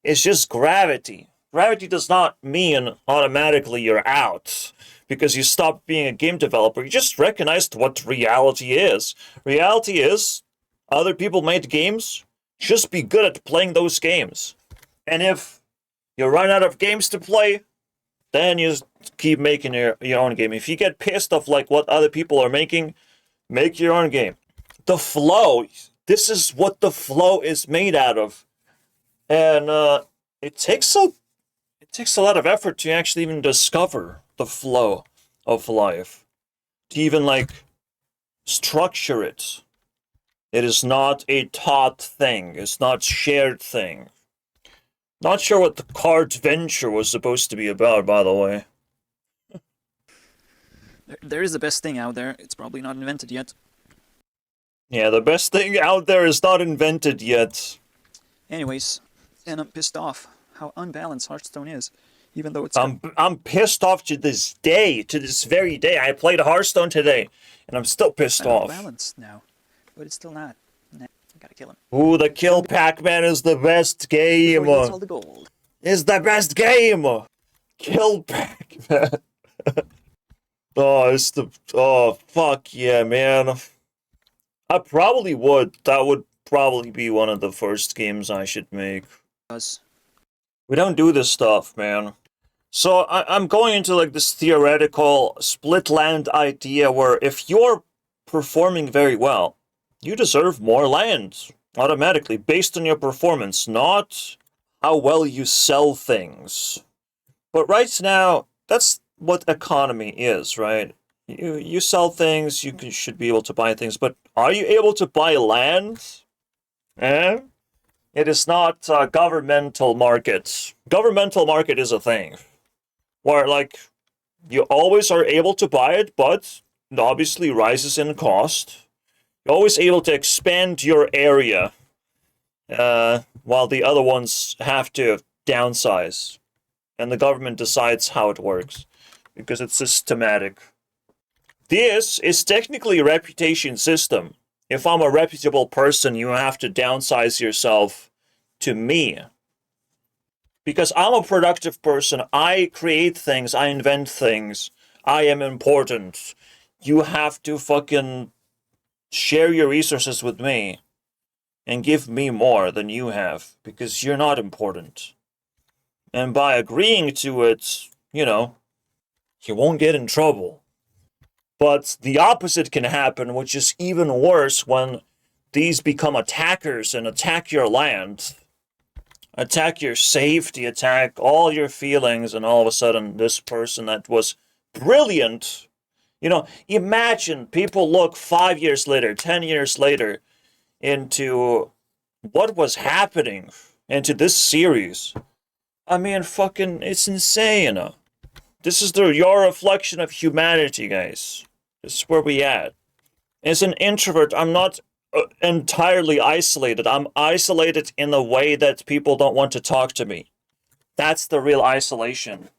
It's just gravity. Gravity does not mean automatically you're out because you stopped being a game developer. You just recognized what reality is. Reality is other people made games. Just be good at playing those games. And if you run out of games to play, then you keep making your own game. If you get pissed off like what other people are making, make your own game. The flow. This is what the flow is made out of. And it takes a lot of effort to actually even discover the flow of life. To even like structure it. It is not a taught thing. It's not shared thing. Not sure what the card venture was supposed to be about, by the way. There is the best thing out there. It's probably not invented yet. Yeah, the best thing out there is not invented yet. Anyways, and I'm pissed off how unbalanced Hearthstone is, even though it's. I'm pissed off to this day, to this very day. I played Hearthstone today, and I'm still pissed off. Balanced now, but it's still not. Nah, I gotta kill him. Ooh, the Kill Pac-Man is the best game. Before he gets all the gold. Is the best game. Kill Pac-Man. Oh, fuck yeah, man. I probably would. That would probably be one of the first games I should make. We don't do this stuff, man. So I'm going into like this theoretical split land idea where if you're performing very well, you deserve more land automatically based on your performance, not how well you sell things. But right now, that's what economy is, right? You sell things, should be able to buy things, but are you able to buy land? Eh? It is not a governmental market. Governmental market is a thing where, like, you always are able to buy it, but it obviously rises in cost. You're always able to expand your area, while the other ones have to downsize. And the government decides how it works because it's systematic. This is technically a reputation system. If I'm a reputable person, you have to downsize yourself to me. Because I'm a productive person, I create things, I invent things, I am important. You have to fucking share your resources with me and give me more than you have, because you're not important. And by agreeing to it, you won't get in trouble. But the opposite can happen, which is even worse when these become attackers and attack your land. Attack your safety, attack all your feelings, and all of a sudden this person that was brilliant. Imagine people look 5 years later, 10 years later, into what was happening, into this series. I mean, fucking, it's insane. This is your reflection of humanity, guys. This is where we at. As an introvert, I'm not entirely isolated. I'm isolated in the way that people don't want to talk to me. That's the real isolation.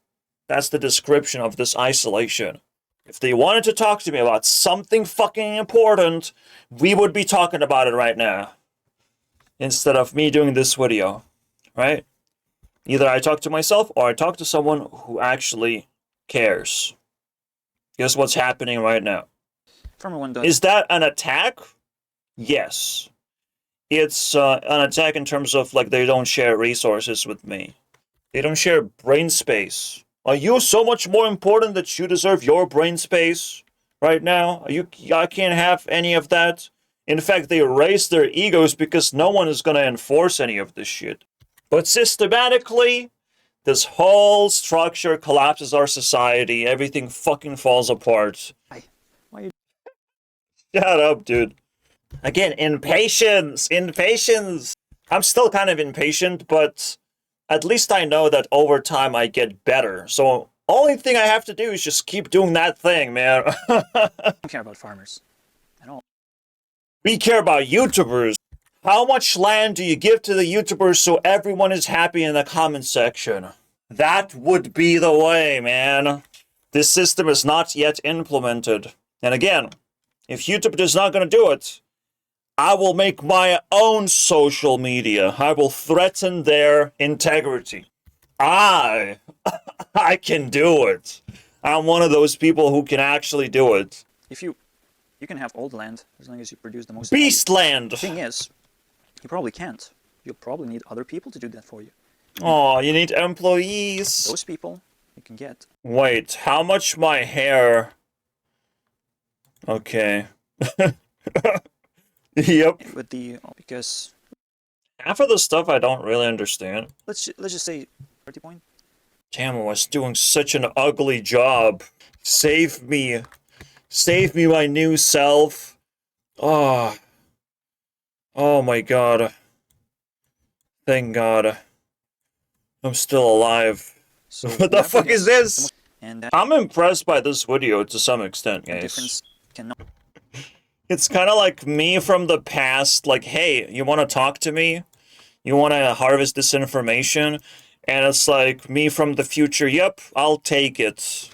That's the description of this isolation. If they wanted to talk to me about something fucking important, we would be talking about it right now. Instead of me doing this video, right? Either I talk to myself or I talk to someone who actually cares. Guess what's happening right now? Is that an attack? Yes. It's an attack in terms of, like, they don't share resources with me. They don't share brain space. Are you so much more important that you deserve your brain space right now? I can't have any of that. In fact, they raise their egos because no one is going to enforce any of this shit. But systematically, this whole structure collapses our society. Everything fucking falls apart. Why you... Shut up, dude. Again, impatience. I'm still kind of impatient, but at least I know that over time I get better. So only thing I have to do is just keep doing that thing, man. I don't care about farmers at all. We care about YouTubers. How much land do you give to the YouTubers so everyone is happy in the comment section? That would be the way, man. This system is not yet implemented. And again, if YouTube is not going to do it, I will make my own social media. I will threaten their integrity. I can do it. I'm one of those people who can actually do it. If you can have old land as long as you produce the most Beast value. land! The thing is, you probably can't. You'll probably need other people to do that for you. Oh, you need employees. Those people you can get. Wait, how much my hair... Okay. Yep. With the because Half of the stuff I don't really understand. let's just say 30 point. Damn, I was doing such an ugly job. Save me. Save me, my new self. Oh. Oh my god. Thank god. I'm still alive. So What the fuck is this? And that I'm impressed by this video to some extent, guys. difference cannot. It's kind of like me from the past, like, hey, you want to talk to me? You want to harvest this information? And it's like me from the future, yep, I'll take it.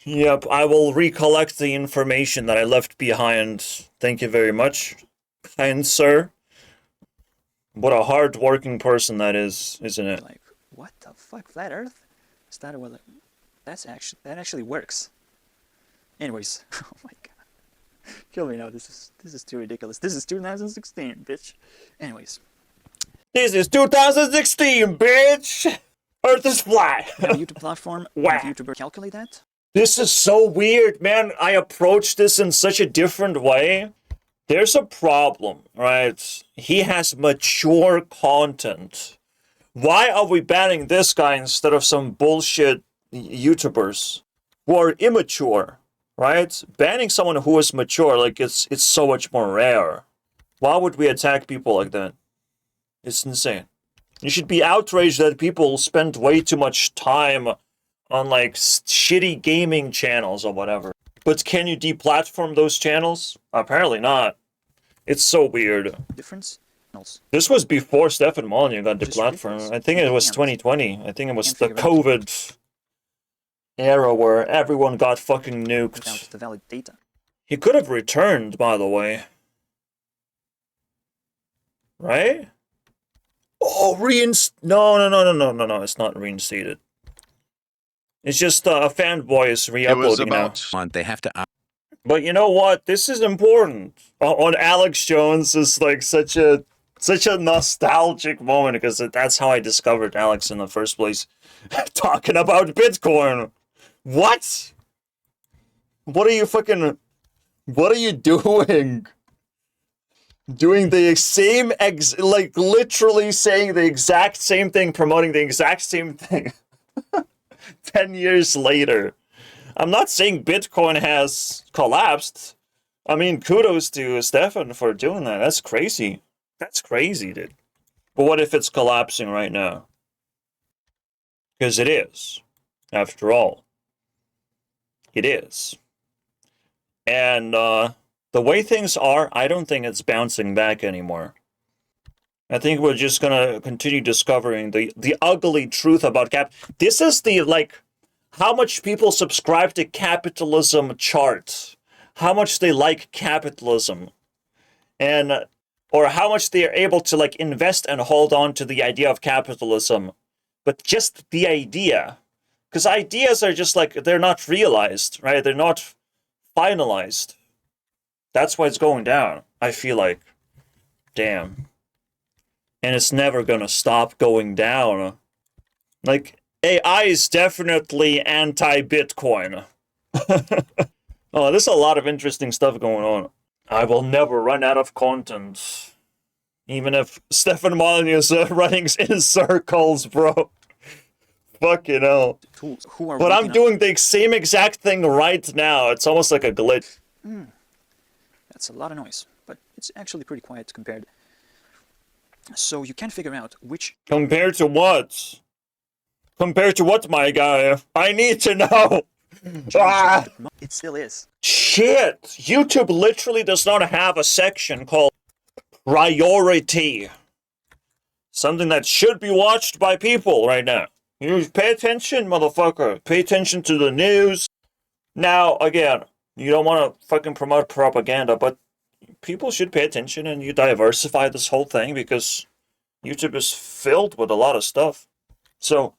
Yep, I will recollect the information that I left behind. Thank you very much, kind sir. What a hard-working person that is, isn't it? Like, what the fuck, flat Earth? Is that what? That actually works. Anyways, oh my god. Kill me now. This is too ridiculous. This is 2016, bitch. Anyways, This is 2016, bitch! Earth is flat! you have a YouTube platform. Wow. Have YouTuber calculate that? This is so weird, man. I approach this in such a different way. There's a problem, right? He has mature content. Why are we banning this guy instead of some bullshit YouTubers who are immature? Right? Banning someone who is mature, like, it's so much more rare. Why would we attack people like that? It's insane. You should be outraged that people spend way too much time on, like, shitty gaming channels or whatever. But can you deplatform those channels? Apparently not. It's so weird. Difference? This was before Stefan Molyneux got Just deplatformed. ridiculous. I think it was Can't. 2020. I think it was Can't the figure it out. COVID era where everyone got fucking Without nuked. the valid data. He could have returned, by the way. Right? Oh, No, it's not reinstated. It's just a fanboy is It was re-uploading now. about they have to But you know what? This is important. On Alex Jones is like such a nostalgic moment because that's how I discovered Alex in the first place. Talking about Bitcoin. What? What are you doing? Doing the same like literally saying the exact same thing, promoting the exact same thing. 10 years later. I'm not saying Bitcoin has collapsed. I mean, kudos to Stefan for doing that. That's crazy. That's crazy, dude. But what if it's collapsing right now? Because it is. After all. It is. And the way things are, I don't think it's bouncing back anymore. I think we're just gonna continue discovering the ugly truth about This is the, like, how much people subscribe to capitalism chart. How much they like capitalism. And, or how much they are able to, like, invest and hold on to the idea of capitalism. But just the idea. Because ideas are just, like, they're not realized, right? They're not finalized. That's why it's going down, I feel like. Damn. And it's never gonna stop going down. Like, AI is definitely anti-Bitcoin. Oh, there's a lot of interesting stuff going on. I will never run out of content. Even if Stefan Molyneux is running in circles, bro. Fucking hell. Tools. Who are But I'm waking up- doing the same exact thing right now. It's almost like a glitch. That's a lot of noise, but it's actually pretty quiet compared. So you can figure out which Compared to what? Compared to what, my guy? I need to know! Ah! it still is. Shit! YouTube literally does not have a section called priority. Something that should be watched by people right now. You pay attention, motherfucker. Pay attention to the news. Now, again, you don't want to fucking promote propaganda, but people should pay attention and you diversify this whole thing because YouTube is filled with a lot of stuff. So,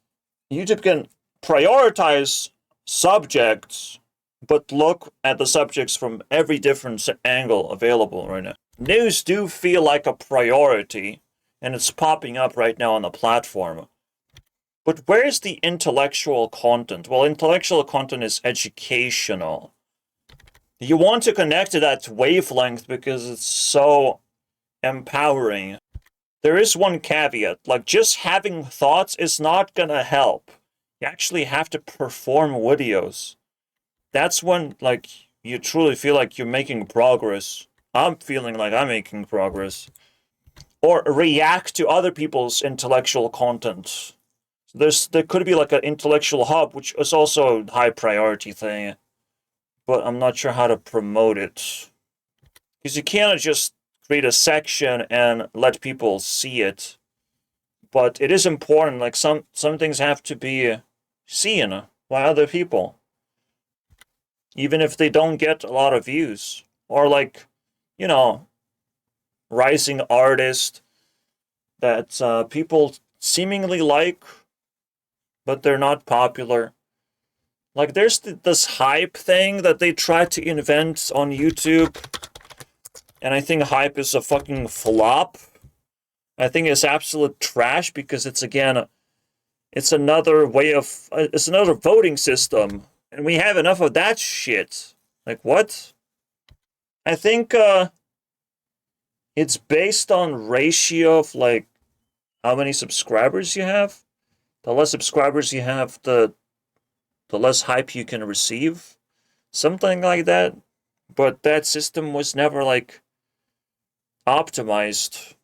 YouTube can prioritize subjects, but look at the subjects from every different angle available right now. News do feel like a priority, and it's popping up right now on the platform. But where's the intellectual content? Well, intellectual content is educational. You want to connect to that wavelength because it's so empowering. There is one caveat, like just having thoughts is not gonna help. You actually have to perform videos. That's when, like, you truly feel like you're making progress. I'm feeling like I'm making progress. Or react to other people's intellectual content. There could be like an intellectual hub, which is also a high priority thing. But I'm not sure how to promote it. Because you cannot just create a section and let people see it. But it is important, like some things have to be seen by other people. Even if they don't get a lot of views. Or like, you know, rising artist that people seemingly like, but they're not popular. Like, there's this hype thing that they tried to invent on YouTube, and I think hype is a fucking flop. I think it's absolute trash because it's, again, it's another way of, it's another voting system, and we have enough of that shit. Like, what? I think, it's based on ratio of, like, how many subscribers you have. The less subscribers you have, the less hype you can receive. Something like that. But that system was never, like, optimized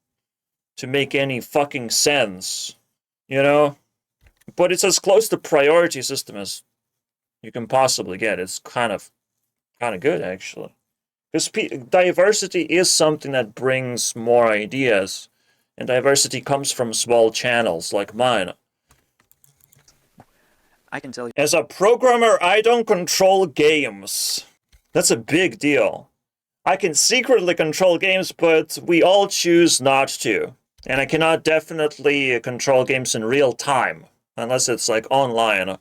to make any fucking sense. You know? But it's as close to priority system as you can possibly get. It's kind of good, actually. Because diversity is something that brings more ideas. And diversity comes from small channels like mine. I can tell you. As a programmer, I don't control games. That's a big deal. I can secretly control games, but we all choose not to. And I cannot definitely control games in real time, unless it's like online.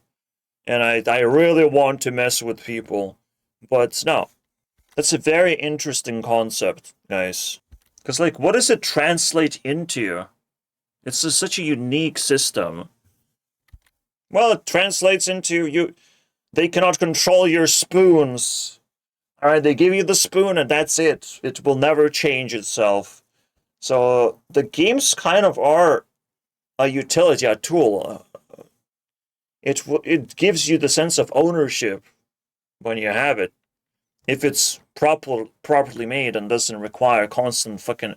And I really want to mess with people. But no. That's a very interesting concept, guys. Because, like, what does it translate into? It's such a unique system. Well, it translates into they cannot control your spoons. Alright, they give you the spoon and that's it. It will never change itself. So, the games kind of are a utility, a tool. It gives you the sense of ownership when you have it. If it's properly made and doesn't require constant fucking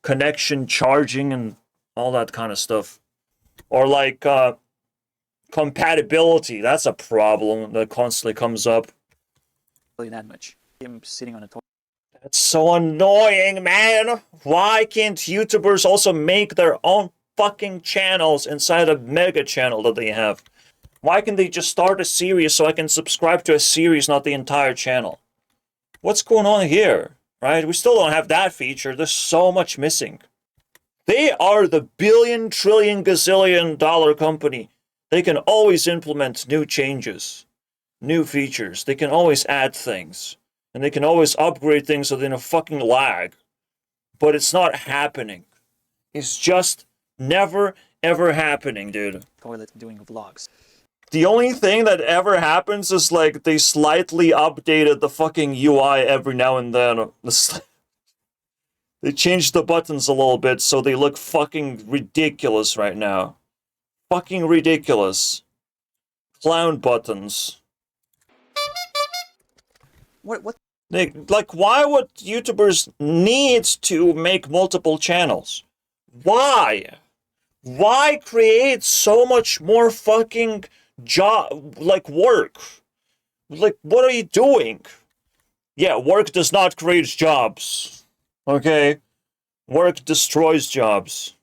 connection, charging, and all that kind of stuff. Or like, compatibility, that's a problem that constantly comes up. Really that much. Him sitting on a toilet. That's so annoying, man! Why can't YouTubers also make their own fucking channels inside a mega channel that they have? Why can't they just start a series so I can subscribe to a series, not the entire channel? What's going on here, right? We still don't have that feature. There's so much missing. They are the billion, trillion, gazillion dollar company. They can always implement new changes, new features. They can always add things. And they can always upgrade things within a fucking lag. But it's not happening. It's just never, ever happening, dude. Toilet doing vlogs. The only thing that ever happens is, like, they slightly updated the fucking UI every now and then. They changed the buttons a little bit so they look fucking ridiculous right now. Fucking ridiculous. Clown buttons. What? Like, why would YouTubers need to make multiple channels? Why? Why create so much more fucking work? Like, what are you doing? Yeah, work does not create jobs. Okay? Work destroys jobs.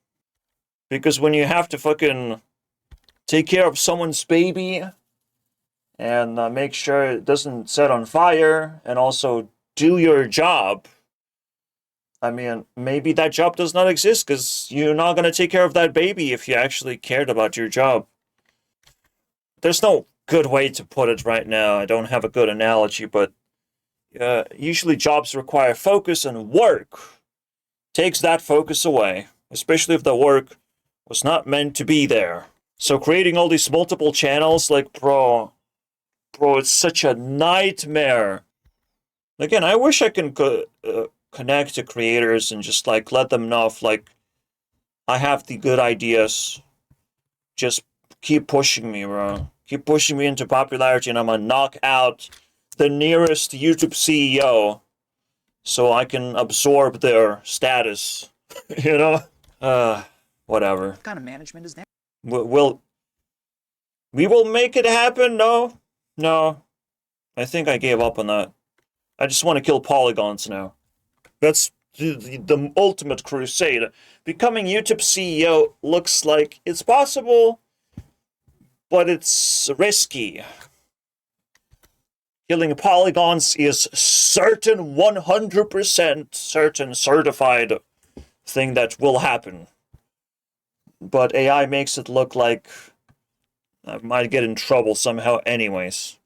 Because when you have to fucking take care of someone's baby and make sure it doesn't set on fire and also do your job, I mean, maybe that job does not exist because you're not going to take care of that baby if you actually cared about your job. There's no good way to put it right now. I don't have a good analogy, but usually jobs require focus, and work takes that focus away, especially if the work was not meant to be there. So creating all these multiple channels, like, bro, it's such a nightmare. Again, I wish I can connect to creators and just, like, let them know if, like, I have the good ideas. Just keep pushing me, bro. Keep pushing me into popularity, and I'm gonna knock out the nearest YouTube CEO so I can absorb their status. You know? Whatever. What kind of management is that? We will make it happen? No. I think I gave up on that. I just want to kill polygons now. That's the ultimate crusade. Becoming YouTube CEO looks like it's possible, but it's risky. Killing polygons is certain, 100% certain, certified thing that will happen. But AI makes it look like I might get in trouble somehow anyways.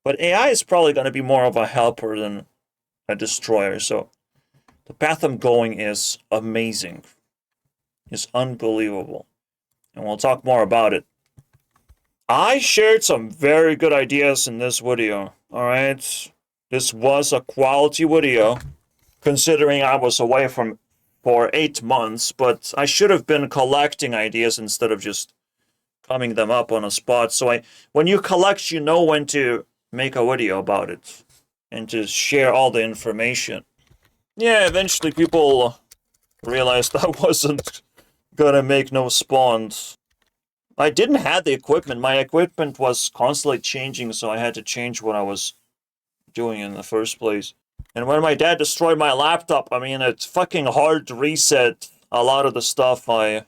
But AI is probably going to be more of a helper than a destroyer, so the path I'm going is amazing. It's unbelievable. And we'll talk more about it. I shared some very good ideas in this video, alright? This was a quality video, considering I was away for 8 months, but I should have been collecting ideas instead of just coming them up on a spot. So when you collect, you know when to make a video about it and to share all the information. Yeah, eventually people realized I wasn't gonna make no spawns. I didn't have the equipment. My equipment was constantly changing, so I had to change what I was doing in the first place. And when my dad destroyed my laptop, I mean, it's fucking hard to reset a lot of the stuff I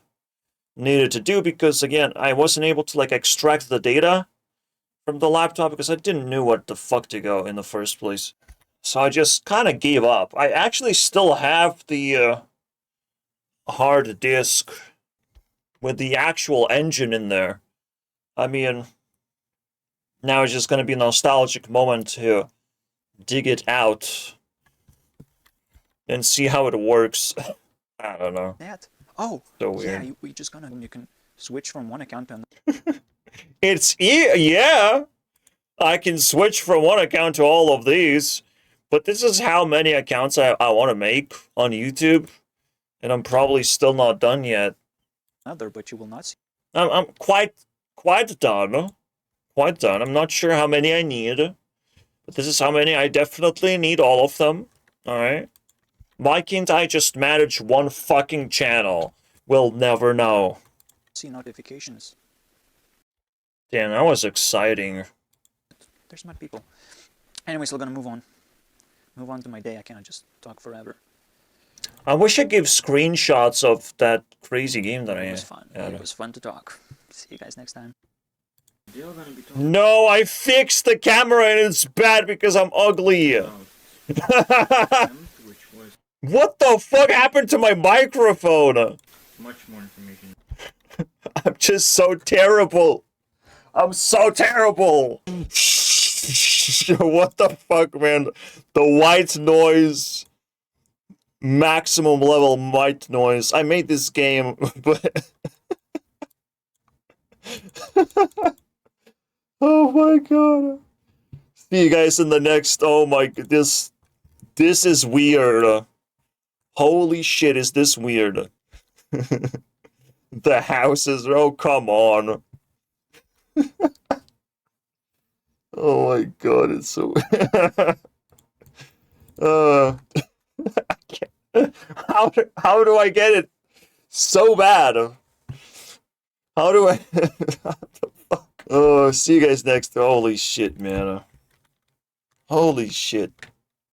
needed to do because, again, I wasn't able to, like, extract the data from the laptop because I didn't know what the fuck to go in the first place. So I just kind of gave up. I actually still have the hard disk with the actual engine in there. I mean, now it's just going to be a nostalgic moment to dig it out and see how it works. I don't know. That? Oh, So weird. yeah, we just gonna, you can switch from one account to another. Yeah, I can switch from one account to all of these, but this is how many accounts I want to make on YouTube, and I'm probably still not done yet. But you will not see. I'm quite done. Quite done. I'm not sure how many I need, but this is how many. I definitely need all of them. Alright? Why can't I just manage one fucking channel? We'll never know. See notifications. Damn, that was exciting. There's my people. Anyways, we're gonna move on. Move on to my day. I cannot just talk forever. I wish I gave screenshots of that crazy game that I It was fun. had. It was fun to talk. See you guys next time. No, I fixed the camera and it's bad because I'm ugly. What the fuck happened to my microphone? Much more information. I'm just so terrible. I'm so terrible. What the fuck, man? The white noise. Maximum level white noise. I made this game, but... Oh my god. See you guys in the next... Oh my... This is weird. Holy shit, is this weird. The houses... Oh, come on. Oh my god, it's so... How do I get it So bad. How do I? What the fuck? Oh, see you guys next. Holy shit, man. Holy shit.